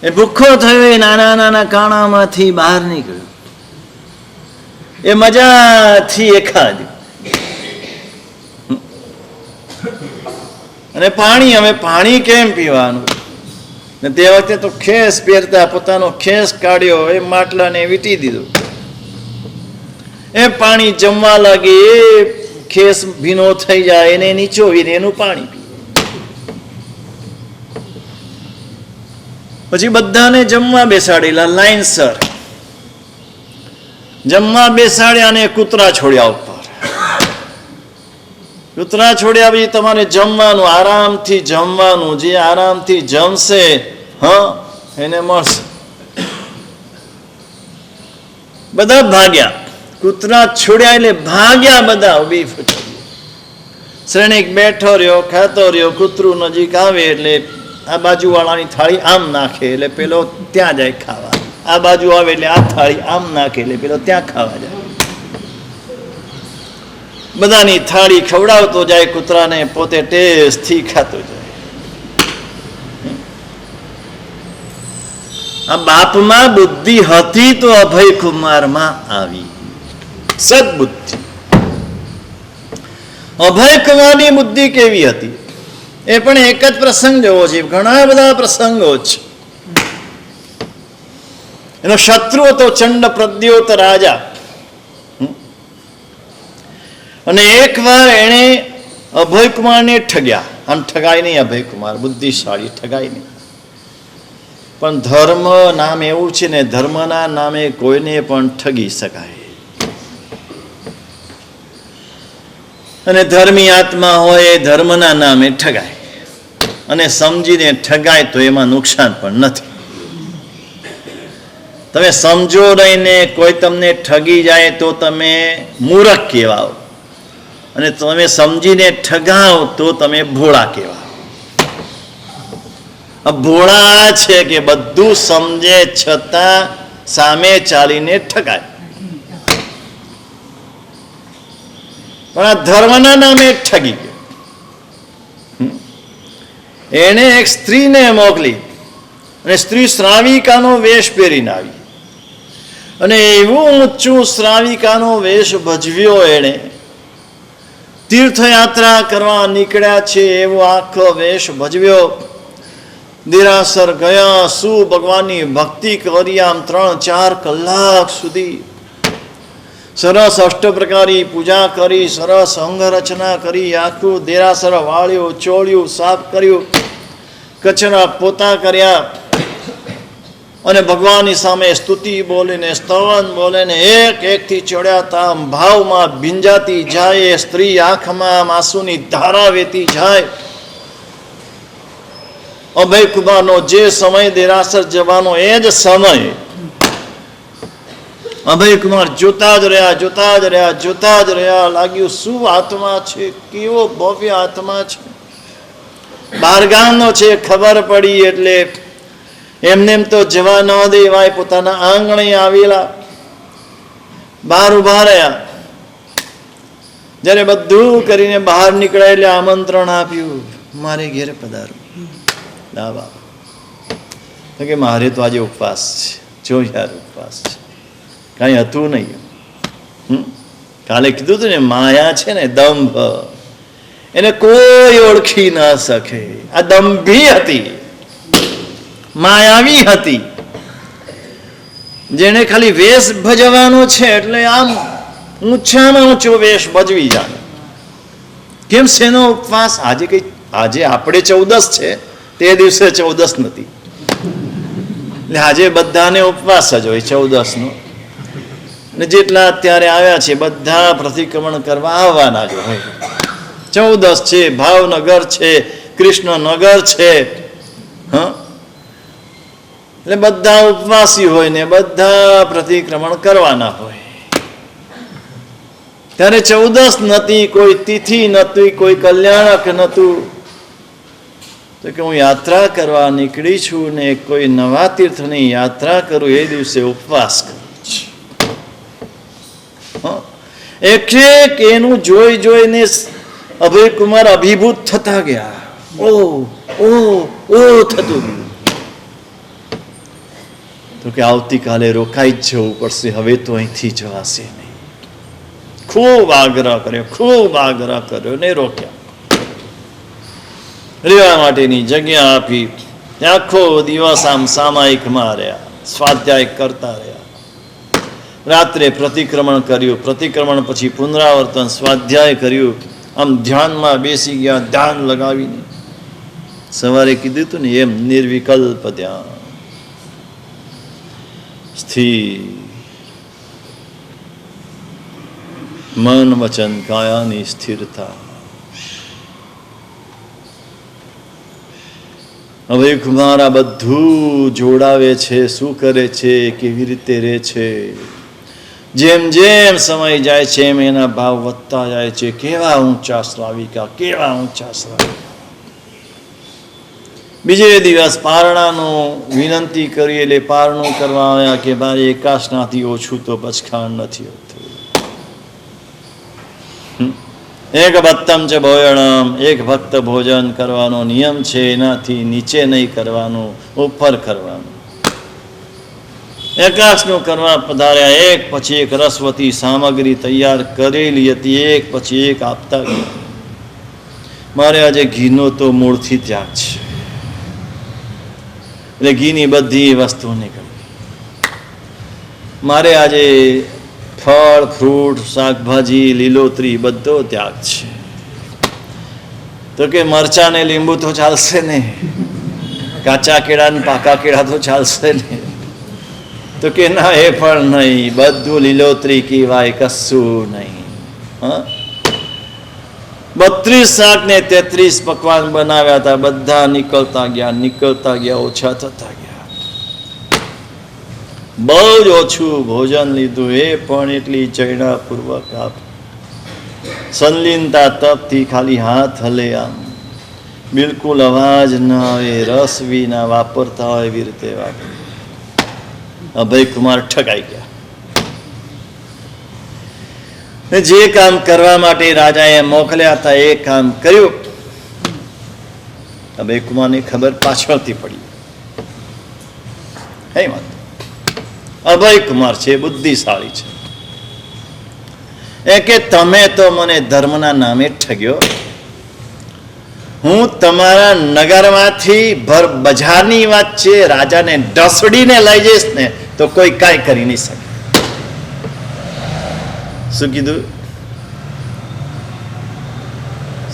એ ભૂખો થયો, એ નાના નાના કાણામાંથી બહાર નીકળ્યો. એ મજાથી એ ખાધું. અને પાણી, હવે પાણી કેમ પીવાનું? ને તે વખતે તો ખેસ પહેરતા, પોતાનો ખેસ કાઢ્યો, એ માટલાને વીંટી દીધું. એ પાણી જમવા લાગે, એ ખેસ ભીનો થઈ જાય, એને નીચોવીને એનું પાણી પીએ. પછી બધાને જમવા બેસાડેલા લાઈનસર જમવા બેસાડ્યા અને કૂતરા છોડ્યા ઉપર. કૂતરા છોડ્યા પછી તમારે જમવાનું, આરામથી જમવાનું. જે આરામથી જમશે એને મળશે. બધા ભાગ્યા. કૂતરા છોડ્યા એટલે ભાગ્યા બધા. ઉભી શ્રેણિક બેઠો રહ્યો, ખાતો રહ્યો. કૂતરું નજીક આવે એટલે આ બાજુ વાળાની થાળી આમ નાખે એટલે પેલો ત્યાં જાય ખાવા. આ બાજુ આવે એટલે આ થાળી આમ નાખે એટલે પેલો ત્યાં ખાવા જાય. બધાની થાળી ખવડાવતો જાય કૂતરાને, પોતે ટેસ્ટથી ખાતો જાય. આ બાપમાં બુદ્ધિ હતી તો અભયકુમારમાં આવી સદબુદ્ધિ. અભયકુમારની બુદ્ધિ કેવી હતી એ પણ એક જ પ્રસંગ જોવો છે. ઘણા બધા પ્રસંગો છે. એનો શત્રુ હતો ચંડ પ્રદ્યોત રાજા. અને એકવાર એણે અભયકુમારને ઠગ્યા. આમ ઠગાય નહીં, અભયકુમાર બુદ્ધિશાળી, ઠગાય નહીં. પણ ધર્મ નામ એવું છે ને, ધર્મના નામે કોઈને પણ ઠગી શકાય. અને ધર્મી આત્મા હોય એ ધર્મના નામે ઠગાય, અને સમજીને ઠગાય તો એમાં નુકસાન પણ નથી. તમે સમજો નહીં ને કોઈ તમને ઠગી જાય તો તમે મૂર્ખ કહેવાઓ, અને તમે સમજીને ઠગાવ તો તમે ભોળા કહેવાઓ. ભોળા છે કે બધું સમજે છતાં સામે ચાલીને ઠગાય. પણ આ ધર્મના નામે ઠગી ગયો. એને એક સ્ત્રીને મોકલી, અને સ્ત્રી શ્રાવિકાનો વેશ પહેરીને આવી. અને એવું ઊંચું શ્રાવિકાનો વેશ ભજવ્યો. એણે તીર્થયાત્રા કરવા નીકળ્યા છે એવો આખો વેશ ભજવ્યો. દેરાસર ગયા, શું ભગવાનની ભક્તિ કરી. આમ 3-4 કલાક સુધી સરસ અષ્ટપ્રકારી પૂજા કરી, સરસ અંગરચના કરી, આખું દેરાસર વાળ્યું, ચોળ્યું, સાફ કર્યું, કચરા પોતા કર્યા, અને ભગવાનની સામે સ્તુતિ બોલીને, સ્તવન બોલીને એક એકથી ચડ્યા હતા. ભાવમાં ભીંજાતી જાય એ સ્ત્રી, આંખમાં આંસુની ધારા વહેતી જાય. અભયકુમારનો જે સમય દેરાસર જવાનો એ જ સમય. અભયકુમાર જોતા જ રહ્યા. લાગ્યું શું આત્મા છે, કેવો ભવ્ય આત્મા છે. બહારગામનો છે ખબર પડી એટલે એમને તો જવા ન દેવાય. પોતાના આંગણે આવેલા, બહાર ઉભા રહ્યા. જ્યારે બધું કરીને બહાર નીકળ્યા એટલે આમંત્રણ આપ્યું, મારે ઘેર પધારો. ના બાબા કે મારે તો આજે ઉપવાસ છે. જો યાર ઉપવાસ છે, કાંઈ હતું નહીં. કાલે કીધું હતું ને, માયા છે ને, દંભ, એને કોઈ ઓળખી ન શકે. આ દંભી હતી, માયાવી હતી. જેને ખાલી વેશ ભજવાનો છે એટલે આમ ઊંચામાં ઊંચો વેશ ભજવી જાય. કેમ શેનો ઉપવાસ? આજે આપણે 14 છે, તે દિવસે 14 નથી. એટલે આજે બધાને ઉપવાસ જ હોય 14નો. ને જેટલા અત્યારે આવ્યા છે બધા પ્રતિક્રમણ કરવા આવવાના જ હોય. 14 છે, ભાવનગર છે, કૃષ્ણનગર છે. એટલે બધા ઉપવાસી હોય ને બધા પ્રતિક્રમણ કરવાના હોય. ત્યારે 14 નથી, કોઈ તિથિ નથી, કોઈ કલ્યાણક નહોતું. તો કે હું યાત્રા કરવા નીકળી છું ને કોઈ નવા તીર્થની યાત્રા કરું એ દિવસે ઉપવાસ કરું છું. એક એનું જોઈ જોઈને અભયકુમાર અભિભૂત થતા ગયા. ઓ ઓ ઓ થતું ગયું. તો કે આવતીકાલે રોકાઈ જ જવું પડશે, હવે તો અહીંથી જવાશે નહીં. ખૂબ આગ્રહ કર્યો ને રોક્યા. રહેવા માટેની જગ્યા આપી. આખો દિવસ આમ સામાયિકમાં રહ્યા, સ્વાધ્યાય કરતા રહ્યા. રાત્રે પ્રતિક્રમણ કર્યું, પ્રતિક્રમણ પછી પુનરાવર્તન, સ્વાધ્યાય કર્યું. આમ ધ્યાનમાં બેસી ગયા, ધ્યાન લગાવીને. સવારે કીધું હતું ને એમ નિર્વિકલ્પ ધ્યાન, સ્થિર મન વચન કાયાની સ્થિરતા. અભયકુમાર આ બધું જોડાવે છે, શું કરે છે, કેવી રીતે રહે છે. જેમ જેમ સમય જાય છે એમ એના ભાવ વધતા જાય છે. કેવા ઊંચા શ્રાવિકા, કેવા ઊંચા શ્રાવિકા. બીજે દિવસ પારણાનું વિનંતી કરી એટલે પારણું કરવા આવ્યા કે ભાઈ એકાશનાથી ઓછું તો પચખાણ નથી હોતું. એક ભક્તમ ચ ભોજનમ, એક ભક્ત ભોજન કરવાનો નિયમ છે, એનાથી નીચે નહીં કરવાનું, ઉપર કરવાનું. એકાશનું કરવા પધાર્યા. એક પછી એક રસવતી સામગ્રી તૈયાર કરેલી હતી, એક પછી એક આપતા ગયા. મારે આજે ઘીનો તો મૂળથી ત્યાગ છે, એટલે ઘીની બધી વસ્તુ નીકળી. મારે આજે ફળ ફ્રૂટ શાકભાજી લીલોતરી બધો ત્યાગ છે. તો કે મરચા ને લીંબુ તો ચાલશે ને, કાચા કેળા ને પાકા કેળા તો ચાલશે ને. તો કે ના, એ પણ નહીં, બધું લીલોતરી કહેવાય, કશું નહીં. 32 શાક ને 33 પકવાન બનાવ્યા હતા, બધા નીકળતા ગયા, ઓછા થતા ગયા. બહુ જ ઓછું ભોજન લીધું, એ પણ એટલી ચૈણાપૂર્વક આપ સંલીનતા તપથી ખાલી હાથ હલે, આમ બિલકુલ અવાજ ના આવે, રસ વિના વાપરતા હોય એવી રીતે વાપરે. અભયકુમાર ઠગાઈ ગયા. જે કામ કરવા માટે રાજાએ મોકલ્યા હતા એ કામ કર્યું. અભયકુમારની ખબર પાછળથી પડી. હે વાત, અભયકુમાર છે, બુદ્ધિશાળી છે. એ કે તમે તો મને ધર્મના નામે ઠગ્યો, હું તમારા નગરમાંથી ભર બજારની વાત છે, રાજાને ઢસડીને લઈ જઈશ ને તો કોઈ કાંઈ કરી નહીં શકે. શું કીધું?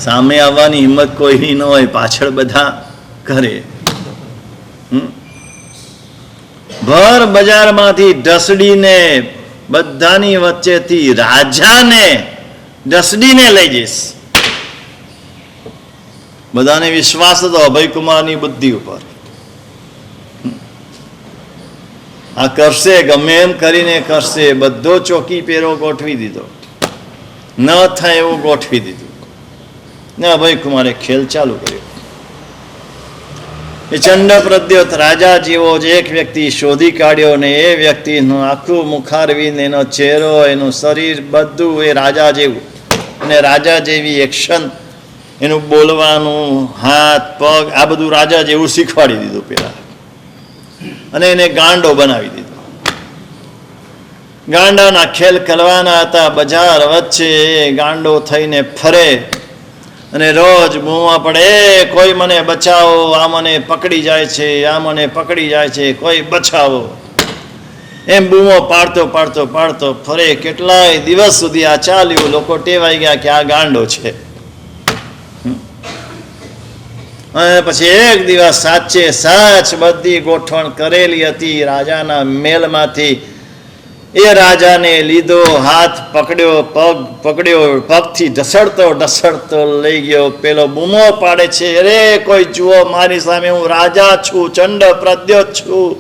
સામે આવવાની હિંમત કોઈની ન હોય, પાછળ બધા કરે. ભર બજારમાંથી ઢસડીને બધાની વચ્ચેથી રાજાને ઢસડીને લઈ જઈશ. બધાને વિશ્વાસ હતો અભયકુમારની બુદ્ધિ ઉપર. આ કરશે, ગમે એમ કરીને કરશે. બધો ચોકી પેરો ગોઠવી દીધો, ન થાય એવું ગોઠવી દીધું ને અભયકુમારે ખેલ ચાલુ કર્યો. એ ચંડ પ્રદ્યોત રાજા જેવો જ એક વ્યક્તિ શોધી કાઢ્યો ને એ વ્યક્તિનું આખું મુખારવિંદ, એનો ચહેરો, એનું શરીર બધું એ રાજા જેવું, અને રાજા જેવી એક્શન, એનું બોલવાનું, હાથ પગ, આ બધું રાજા જેવું શીખવાડી દીધું પેલા. અને એને ગાંડો બનાવી દીધો. ગાંડાના ખેલ કરવાના હતા. બજાર વચ્ચે ગાંડો થઈને ફરે અને રોજ બૂમા પડે, કોઈ મને બચાવો, આ મને પકડી જાય છે, આ મને પકડી જાય છે, કોઈ બચાવો. એમ બૂમો પાડતો પાડતો પાડતો ફરે. કેટલાય દિવસ સુધી આ ચાલ્યું. લોકો ટેવાઈ ગયા કે આ ગાંડો છે. અને પછી એક દિવસ સાચે સાચ બધી ગોઠવણ કરેલી હતી રાજાના મેલમાંથી. એ રાજાને લીધો, હાથ પકડ્યો, પગ પકડ્યો, પગથી ઢસડતો લઈ ગયો. પેલો બૂમો પાડે છે, અરે કોઈ જુઓ, મારી સામે હું રાજા છું, ચંડ પ્રદ્યોત છું,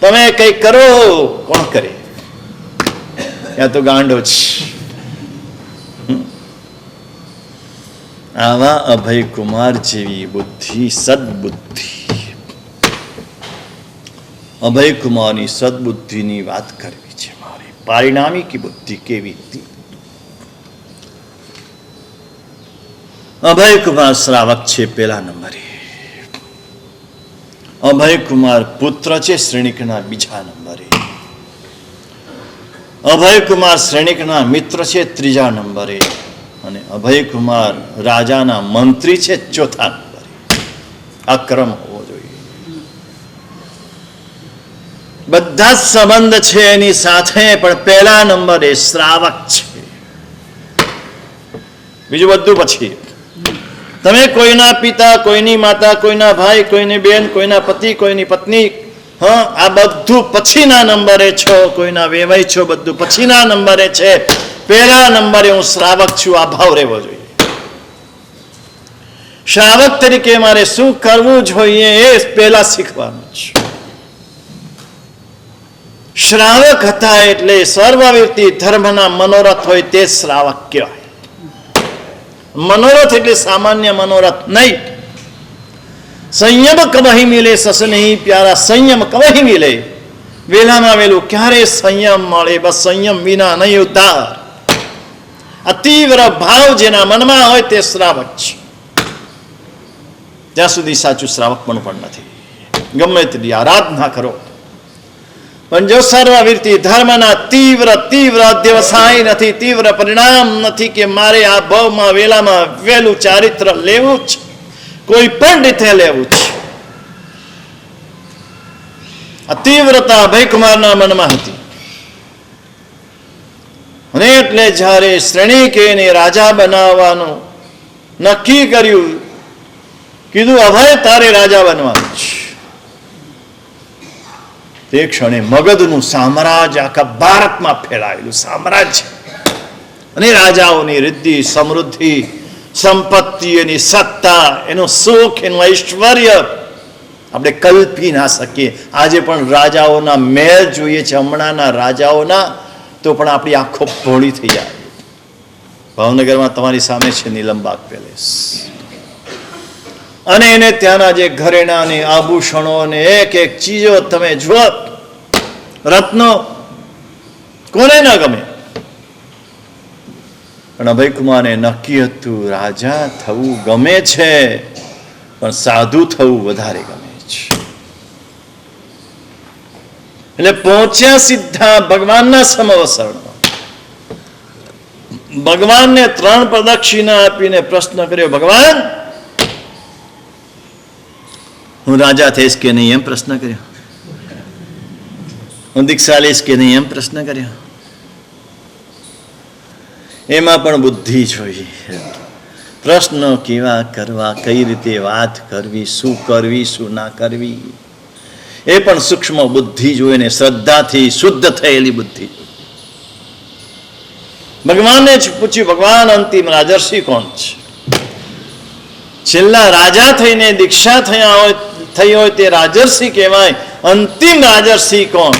તમે કઈ કરો. કોણ કરે? ત્યાં તો ગાંડો છે. આવા અભયકુમાર જેવી બુદ્ધિ, સદબુદ્ધિ, અભયકુમારની સદબુદ્ધિની વાત કરવી છે મારી. પારિણામિક બુદ્ધિ કેવી હતી? અભય કુમાર શ્રાવક છે પહેલા નંબરે. અભય કુમાર પુત્ર છે શ્રેણિકના બીજા નંબરે. અભય કુમાર શ્રેણિકના મિત્ર છે ત્રીજા નંબરે. અને અભય કુમાર રાજાના મંત્રી છે ચોથા નંબરે. આ ક્રમ હોવો જોઈએ. બધા જ સંબંધ છે એની સાથે, પણ પહેલા નંબરે શ્રાવક છે, બીજું બધું પછી. તમે કોઈના પિતા, કોઈની માતા, કોઈના ભાઈ, કોઈની બેન, કોઈના પતિ, કોઈની પત્ની, હા, આ બધું પછીના નંબરે છો. કોઈના વેવાઈ છો, બધું પછીના નંબરે છે. પહેલા નંબરે હું શ્રાવક છું, આ ભાવ રહેવો જોઈએ. શ્રાવક તરીકે મારે શું કરવું જોઈએ એ પહેલા શીખવાનું છે. શ્રાવક હતા એટલે સર્વવ્યાપી ધર્મના મનોરથ હોય તે શ્રાવક કહેવાય. મનોરથ એટલે સામાન્ય મનોરથ નહીં. સંયમ કવહી મિલે સસ નહીં પ્યારા, સંયમ કવહી મિલે. વેલામાં વેલું ક્યારે સંયમ મળે? બસ સંયમ વિના નહીં ઉદ્ધાર. આ તીવ્ર ભાવ જેના મનમાં હોય તે શ્રાવક છે. ત્યાં સુધી સાચું શ્રાવક પણ નથી. ગમે તેટલી આરાધના કરો, પણ જો સર્વવ્યાપી ધર્મના તીવ્ર તીવ્ર અધ્યવસાય નથી, તીવ્ર પરિણામ નથી કે મારે આ ભાવમાં વેલામાં વહેલું ચારિત્ર લેવું જ, કોઈ પણ રીતે લેવું છે. આ તીવ્રતા અભયકુમારના મનમાં હતી. અને એટલે જ્યારે શ્રેણિકેને રાજા બનાવવાનું નક્કી કર્યું, કીધું અભય તારે રાજા બનવાનું છે. તે ક્ષણે મગધનું સામ્રાજ્ય આખા ભારતમાં ફેલાયેલું સામ્રાજ્ય, અને રાજાઓની રિદ્ધિ, સમૃદ્ધિ, સંપત્તિ, એની સત્તા, એનું સુખ, એનું ઐશ્વર્ય આપણે કલ્પી ના શકીએ. આજે પણ રાજાઓના મહેલ જોઈએ છે, હમણાંના રાજાઓના, તો પણ આપણી આંખો ભોળી થઈ જાય. ભાવનગરમાં તમારી સામે છે નીલમબાગ પેલેસ, અને એને ત્યાંના જે ઘરેણા ને આભૂષણો ને એક એક ચીજો તમે જુઓ, રત્નો, કોને ન ગમે? પણ અભયકુમારને નક્કી હતું રાજા થવું ગમે છે, પણ સાધુ થવું વધારે ગમે છે. એટલે પહોંચ્યા સીધા ભગવાનના સમવસરમાં. ભગવાનને 3 પ્રદક્ષિણા આપીને પ્રશ્ન કર્યો, ભગવાન હું રાજા થઈશ કે નહીં એમ પ્રશ્ન કર્યો, હું દીક્ષા લઈશ કે નહીં એમ પ્રશ્ન કર્યો. એમાં પણ બુદ્ધિ જોઈએ. પ્રશ્નો કેવા કરવા, કઈ રીતે વાત કરવી, શું કરવી, શું ના કરવી, એ પણ સૂક્ષ્મ બુદ્ધિ જોઈએ ને શ્રદ્ધાથી શુદ્ધ થયેલી બુદ્ધિ. ભગવાનને જ પૂછ્યું, ભગવાન અંતિમ રાજર્ષિ કોણ છે? છેલ્લા રાજા થઈને દીક્ષા થઈ હોય તે રાજર્ષિ કહેવાય. અંતિમ રાજર્ષિ કોણ?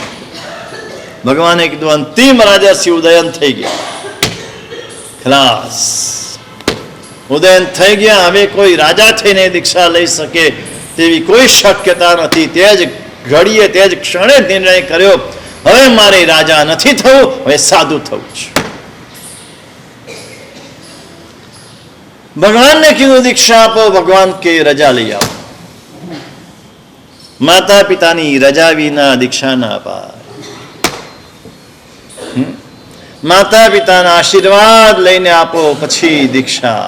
ભગવાને કીધું અંતિમ રાજર્ષિ ઉદયન થઈ ગયા, ખલાસ, ઉદયન થઈ ગયા. હવે કોઈ રાજા થઈને દીક્ષા લઈ શકે તેવી કોઈ શક્યતા નથી. તે જ ઘડીએ, તે જ ક્ષણે નિર્ણય કર્યો, હવે મારે રાજા નથી થવું, હવે સાધુ થવું છે. ભગવાનને કીધું દીક્ષા આપો. ભગવાન કે રજા લઈ આવો. માતા પિતાની રજા વિના દીક્ષા ના અપાય. માતા પિતાના આશીર્વાદ લઈને આપો પછી દીક્ષા.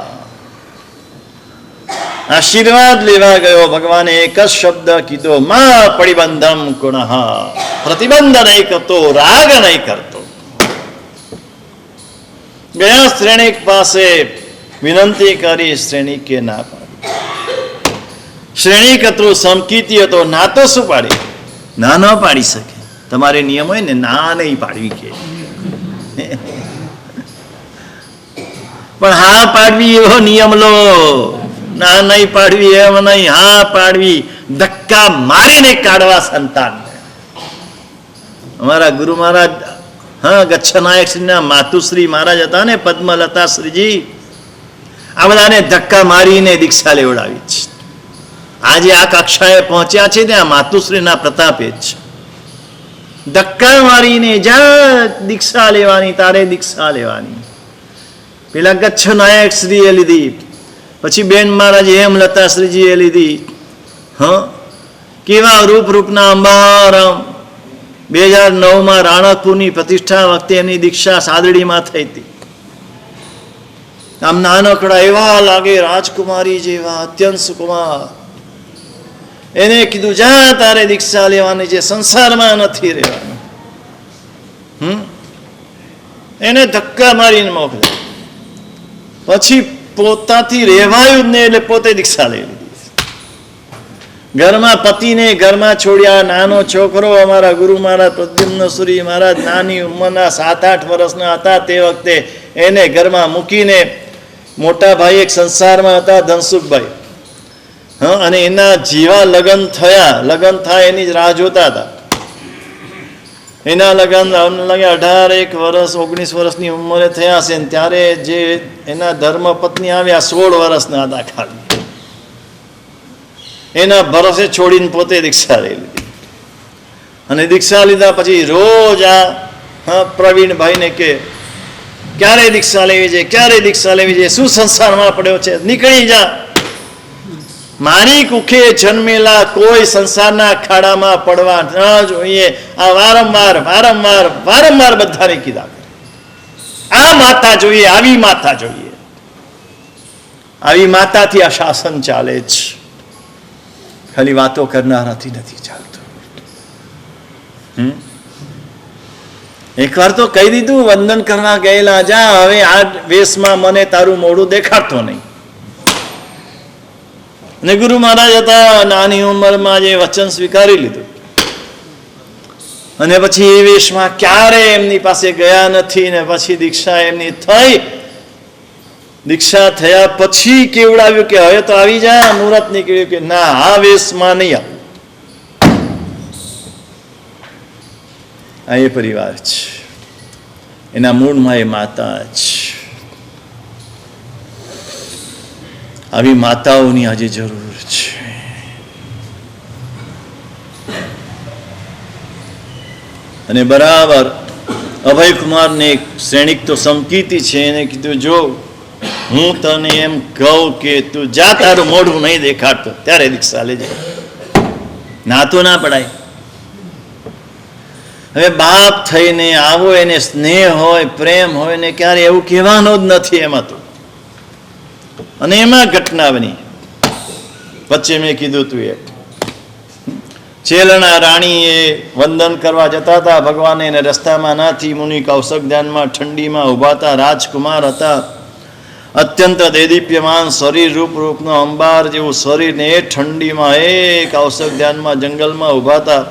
આશીર્વાદ લેવા ગયો, ભગવાને એક જ શબ્દ કીધો, મા પરિબંધમ ગુણઃ, પ્રતિબંધ નહીં કરતો, રાગ નહીં કરતો. ગયા શ્રેણિક પાસે વિનંતી કરી, શ્રેણિકે ના પાડી. શ્રેણિક હતું, સમકીતી હતો, ના તો શું પાડી? ના ન પાડી શકે. તમારે નિયમ હોય ને, ના નહીં પાડવી કે, પણ હા પાડવી એવો નિયમ લો. ના નહીં પાડવી એમ નહીં, હા પાડવી, ધક્કા મારીને કાઢવા સંતાનને. અમારા ગુરુ મહારાજ, હા, ગચ્છનાયક શ્રીના માતુશ્રી મહારાજ હતા ને, પદ્મલતા શ્રીજી, આ બધાને ધક્કા મારીને દીક્ષા લેવડાવી છે. આજે આ કક્ષાએ પહોંચ્યા છે ને આ માતુશ્રીના પ્રતાપે જ. ધક્કા મારીને જા દીક્ષા લેવાની, તારે દીક્ષા લેવાની. પેલા ગચ્છ નાયક શ્રીએ લીધી, પછી બેન મહારાજે હેમલતાશ્રીજીએ લીધી. કેવા રૂપના અંબારામ. 2009 રાણકપુરની પ્રતિષ્ઠા વખતે એમની દીક્ષા સાદડીમાં થઈ હતી. આમ નાનકડા એવા લાગે, રાજકુમારી જેવા, અત્યંત સુકુમાર. એને કીધું, જા તારે દીક્ષા લેવાની છે, સંસારમાં નથી રહેવાનું. એને ધક્કા મારીને મોકલ્યા. પછી પોતાથી રહેવાયું જ નહીં, એટલે પોતે દીક્ષા લઈ લીધી. ઘરમાં પતિને ઘરમાં છોડ્યા. નાનો છોકરો અમારા ગુરુ મહારાજ પ્રદ્યુમ્નસુરી મહારાજ નાની ઉંમરના 7-8 વર્ષના હતા તે વખતે એને ઘરમાં મૂકીને, મોટા ભાઈ એક સંસારમાં હતા ધનસુખભાઈ, અને એના જેવા લગ્ન થાય એની જ રાહ જોતા હતા. એના લગ્ન 18 વર્ષ 19 વર્ષની ઉંમરે થયા છે, ત્યારે જે એના ધર્મપત્ની આવ્યા 16 વર્ષના હતા ખાલી. એના ભરોસે છોડીને પોતે દીક્ષા લઈ લીધી. અને દીક્ષા લીધા પછી રોજ આ પ્રવીણભાઈને કે ક્યારે દીક્ષા લેવી છે, શું સંસારમાં પડ્યો છે, નીકળી જા. મારી કુખે જન્મેલા કોઈ સંસારના ખાડામાં પડવા ન જોઈએ. આ વારંવાર બધાને કીધા. આ માતા જોઈએ, આવી માતા જોઈએ. આવી માતાથી આ શાસન ચાલે જ, ખાલી વાતો કરનારાથી નથી ચાલતું. એકવાર તો કહી દીધું, વંદન કરવા ગયેલા, જા હવે આ વેશમાં મને તારું મોઢું દેખાડતો નહીં. અને ગુરુ મહારાજ હતા, નાની ઉંમરમાં જે વચન સ્વીકારી લીધું. અને પછી એ વેશમાં ક્યારે એમની પાસે ગયા નથી. ને પછી દીક્ષા એમની થઈ. દીક્ષા થયા પછી કેવડાવ્યું કે હવે તો આવી જા. મુહૂર્ત નીકળ્યું કે ના, આ વેશમાં નહીં આવ. આ એ પરિવાર છે, એના મૂળમાં એ માતા જ. આવી માતાઓની આજે જરૂર છે. અને બરાબર અભયકુમારને એક શ્રેણિક તો સમકીતી છે, એને કીધું, જો હું તને એમ કહું કે તું જા, તારું મોઢું નહીં દેખાડતો, ત્યારે દીક્ષા લેજે. ના તો ના પડાય. હવે બાપ થઈને આવો, એને સ્નેહ હોય, પ્રેમ હોય ને ક્યારે એવું કહેવાનો જ નથી એમાં તો. અને એમાં ઘટના બની. વચ્ચે મેં કીધું તું એ ચેલણા રાણીએ વંદન કરવા જતા હતા ભગવાને, એને રસ્તામાં નાથી મુનિ કૌશક ધ્યાનમાં ઠંડીમાં ઉભા હતા. રાજકુમાર હતા, અત્યંત દેદીપ્યમાન શરીર, રૂપનો અંબાર જેવું શરીર, ને એ ઠંડીમાં એ કૌશક ધ્યાનમાં જંગલમાં ઉભા હતા.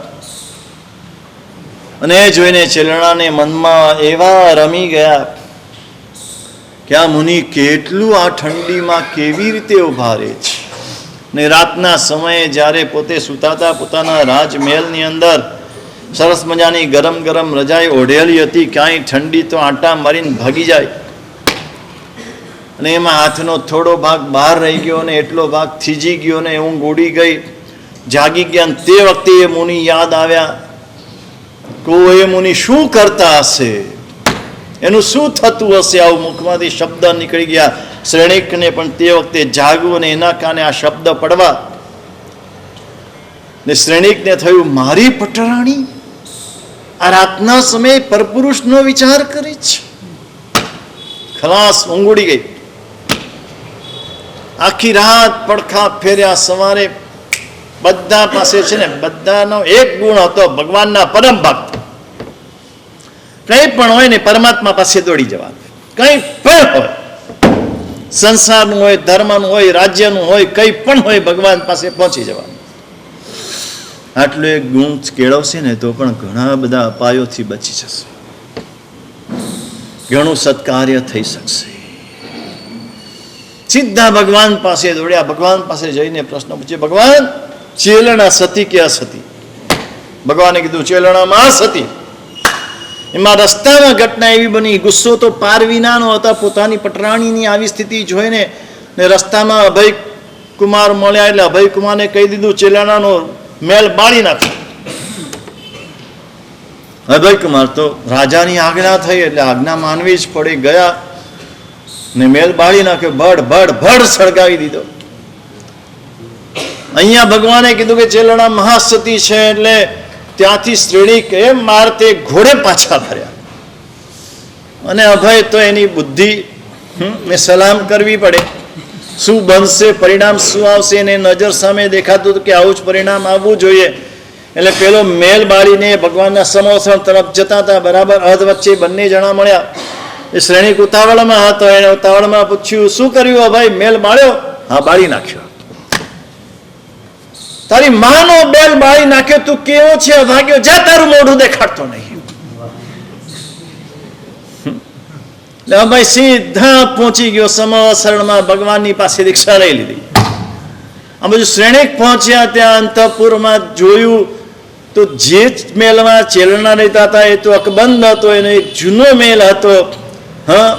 અને એ જોઈને ચેલણાને મનમાં એવા રમી ગયા કે આ મુનિ કેટલું આ ઠંડીમાં કેવી રીતે ઉભા રહે છે. ને રાતના સમયે જ્યારે પોતે સૂતાતા પોતાના રાજમહેલની અંદર સરસ મજાની ગરમ ગરમ રજાઈ ઓઢેલી હતી, ક્યાંય ઠંડી તો આંટા મારીને ભાગી જાય. અને એમાં હાથનો થોડો ભાગ બહાર રહી ગયો ને એટલો ભાગ થીજી ગયો ને ઊંઘ ઉડી ગઈ. જાગી ગયા. તે વખતે એ મુનિ યાદ આવ્યા. એ મુનિ શું કરતા હશે, એનું શું થતું હશે. આવું મુખમાંથી શબ્દ નીકળી ગયા. શ્રેણિકને પણ તે વખતે જાગવું અને એના કાને આ શબ્દ પડવા. ને શ્રેણિકને થયું, મારી પટરાણી આ રાતના સમયે પરપુરુષનો વિચાર કરે છે. ખલાસ, ઊંઘ ઉડી ગઈ. આખી રાત પડખા ફેર્યા. સવારે બધા પાસે છે ને, બધાનો એક ગુણ હતો, ભગવાનના પરમ ભક્ત. કંઈ પણ હોય ને પરમાત્મા પાસે દોડી જવાનું. કંઈ પણ હોય, સંસારનું હોય, ધર્મનું હોય, રાજ્યનું હોય, કંઈ પણ હોય, ભગવાન પાસે પહોંચી જવાનું. આટલો એક ગુણ કેળવશે ને તો પણ ઘણા બધા અપાયોથી બચી જશે. ઘણું સત્કાર્ય થઈ શકશે. સીધા ભગવાન પાસે દોડ્યા. ભગવાન પાસે જઈને પ્રશ્ન પૂછ્યો, ભગવાન ચેલણા સતી કે અસતી? ભગવાને કીધું, ચેલણામાં સતી. એમાં રસ્તામાં ઘટના એવી બની, ગુસ્સો તો પાર વિનાનો હતો. પોતાની પટરાણીની આવી સ્થિતિ જોઈને ને રસ્તામાં અભયકુમાર મળ્યા એટલે અભયકુમારને કહી દીધું, ચેલાણાનો મેલ બાળી નાખો. અભયકુમાર તો રાજાની આજ્ઞા થઈ એટલે આજ્ઞા માનવી જ પડી. ગયા ને મેલ બાળી નાખ્યો, ભડ ભડ ભડ સળગાવી દીધો. અહીંયા ભગવાને કીધું કે ચેલણા મહાસતી છે એટલે ત્યાંથી શ્રેણી એમ મારતે ઘોડે પાછા ફર્યા. અને અભય તો એની બુદ્ધિ ને સલામ કરવી પડે. શું બનશે, પરિણામ શું આવશે, એને નજર સામે દેખાતું હતું કે આવું જ પરિણામ આવવું જોઈએ. એટલે પેલો મેલ બાળીને ભગવાનના સમોસણ તરફ જતા હતા. બરાબર અધ વચ્ચે બંને જણા મળ્યા. એ શ્રેણીક ઉતાવળમાં હતો. એને ઉતાવળમાં પૂછ્યું, શું કર્યું અભય? મેલ બાળ્યો? હા, બાળી નાખ્યો. તારી માનો બેલ બાળી નાખ્યો, તું કેવો છે અભાગ્યો, જા તારું મોઢું દેખાડતો નહીં. ભાઈ સીધા પહોંચી ગયો સમસરણમાં, ભગવાનની પાસે દીક્ષા લઈ લીધી. આ બધું શ્રેણીક પહોંચ્યા. ત્યાં અંતઃપુરમાં જોયું તો જે મેલમાં ચેલણા રહેતા હતા એ તો અકબંધ હતો. એનો એક જૂનો મેલ હતો, હા,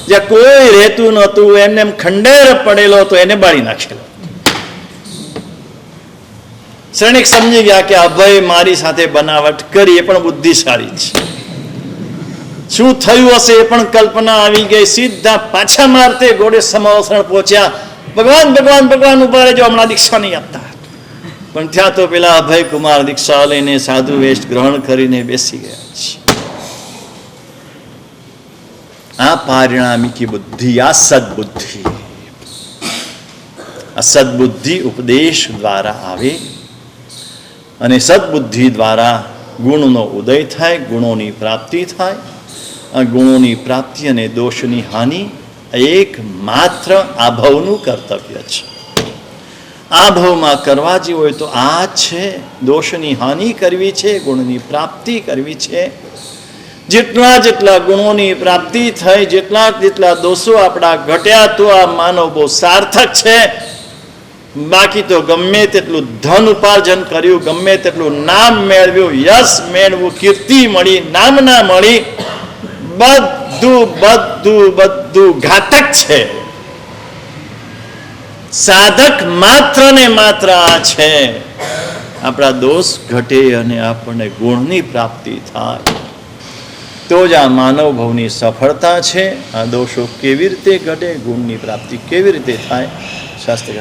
જ્યાં કોઈ રહેતું નહોતું. એમને એમ ખંડેર પડેલો હતો, એને બાળી નાખેલો. શ્રેણીક સમજી ગયા કે અભય મારી સાથે બનાવટ કરી, એ પણ બુદ્ધિશાળી છે. શું થયું હશે એ પણ કલ્પના આવી ગઈ. સીધા પાછા મારતે ઘોડે સમોસણ પહોંચ્યા. ભગવાન ભગવાન ભગવાન ઉભા રહેજો, હમણાં દીક્ષા નહીં આપતા. પણ ત્યાં તો પેલા અભય કુમાર દીક્ષા લઈને સાધુ વેશ ગ્રહણ કરીને બેસી ગયા છે. આ પારિણામિકી બુદ્ધિ, આ સદબુદ્ધિ. આ સદબુદ્ધિ ઉપદેશ દ્વારા આવે અને સદબુદ્ધિ દ્વારા ગુણનો ઉદય થાય, ગુણોની પ્રાપ્તિ થાય. આ ગુણોની પ્રાપ્તિ અને દોષની હાનિ એક માત્ર આ ભવનું કર્તવ્ય છે. આ ભવમાં કરવા જેવું હોય તો આ છે. દોષની હાનિ કરવી છે, ગુણની પ્રાપ્તિ કરવી છે. જેટલા જેટલા ગુણોની પ્રાપ્તિ થઈ, જેટલા જેટલા દોષો આપણા ઘટ્યા, તો આ માનવ બહુ સાર્થક છે. બાકી તો ગમે તેટલું ધન ઉપાર્જન કર્યું, ગમે તેટલું નામ મેળવ્યું, યશ મેળવ્યું, કીર્તિ મળી, નામના મળી, બધું બધું બધું ઘાતક છે. સાધક માત્ર ને માત્ર આ છે. આપણા દોષ ઘટે અને આપણને ગુણની પ્રાપ્તિ થાય, તો જ આ માનવ ભવની સફળતા છે. આ દોષો કેવી રીતે ઘટે, ગુણની પ્રાપ્તિ કેવી રીતે થાય, શાસ્ત્ર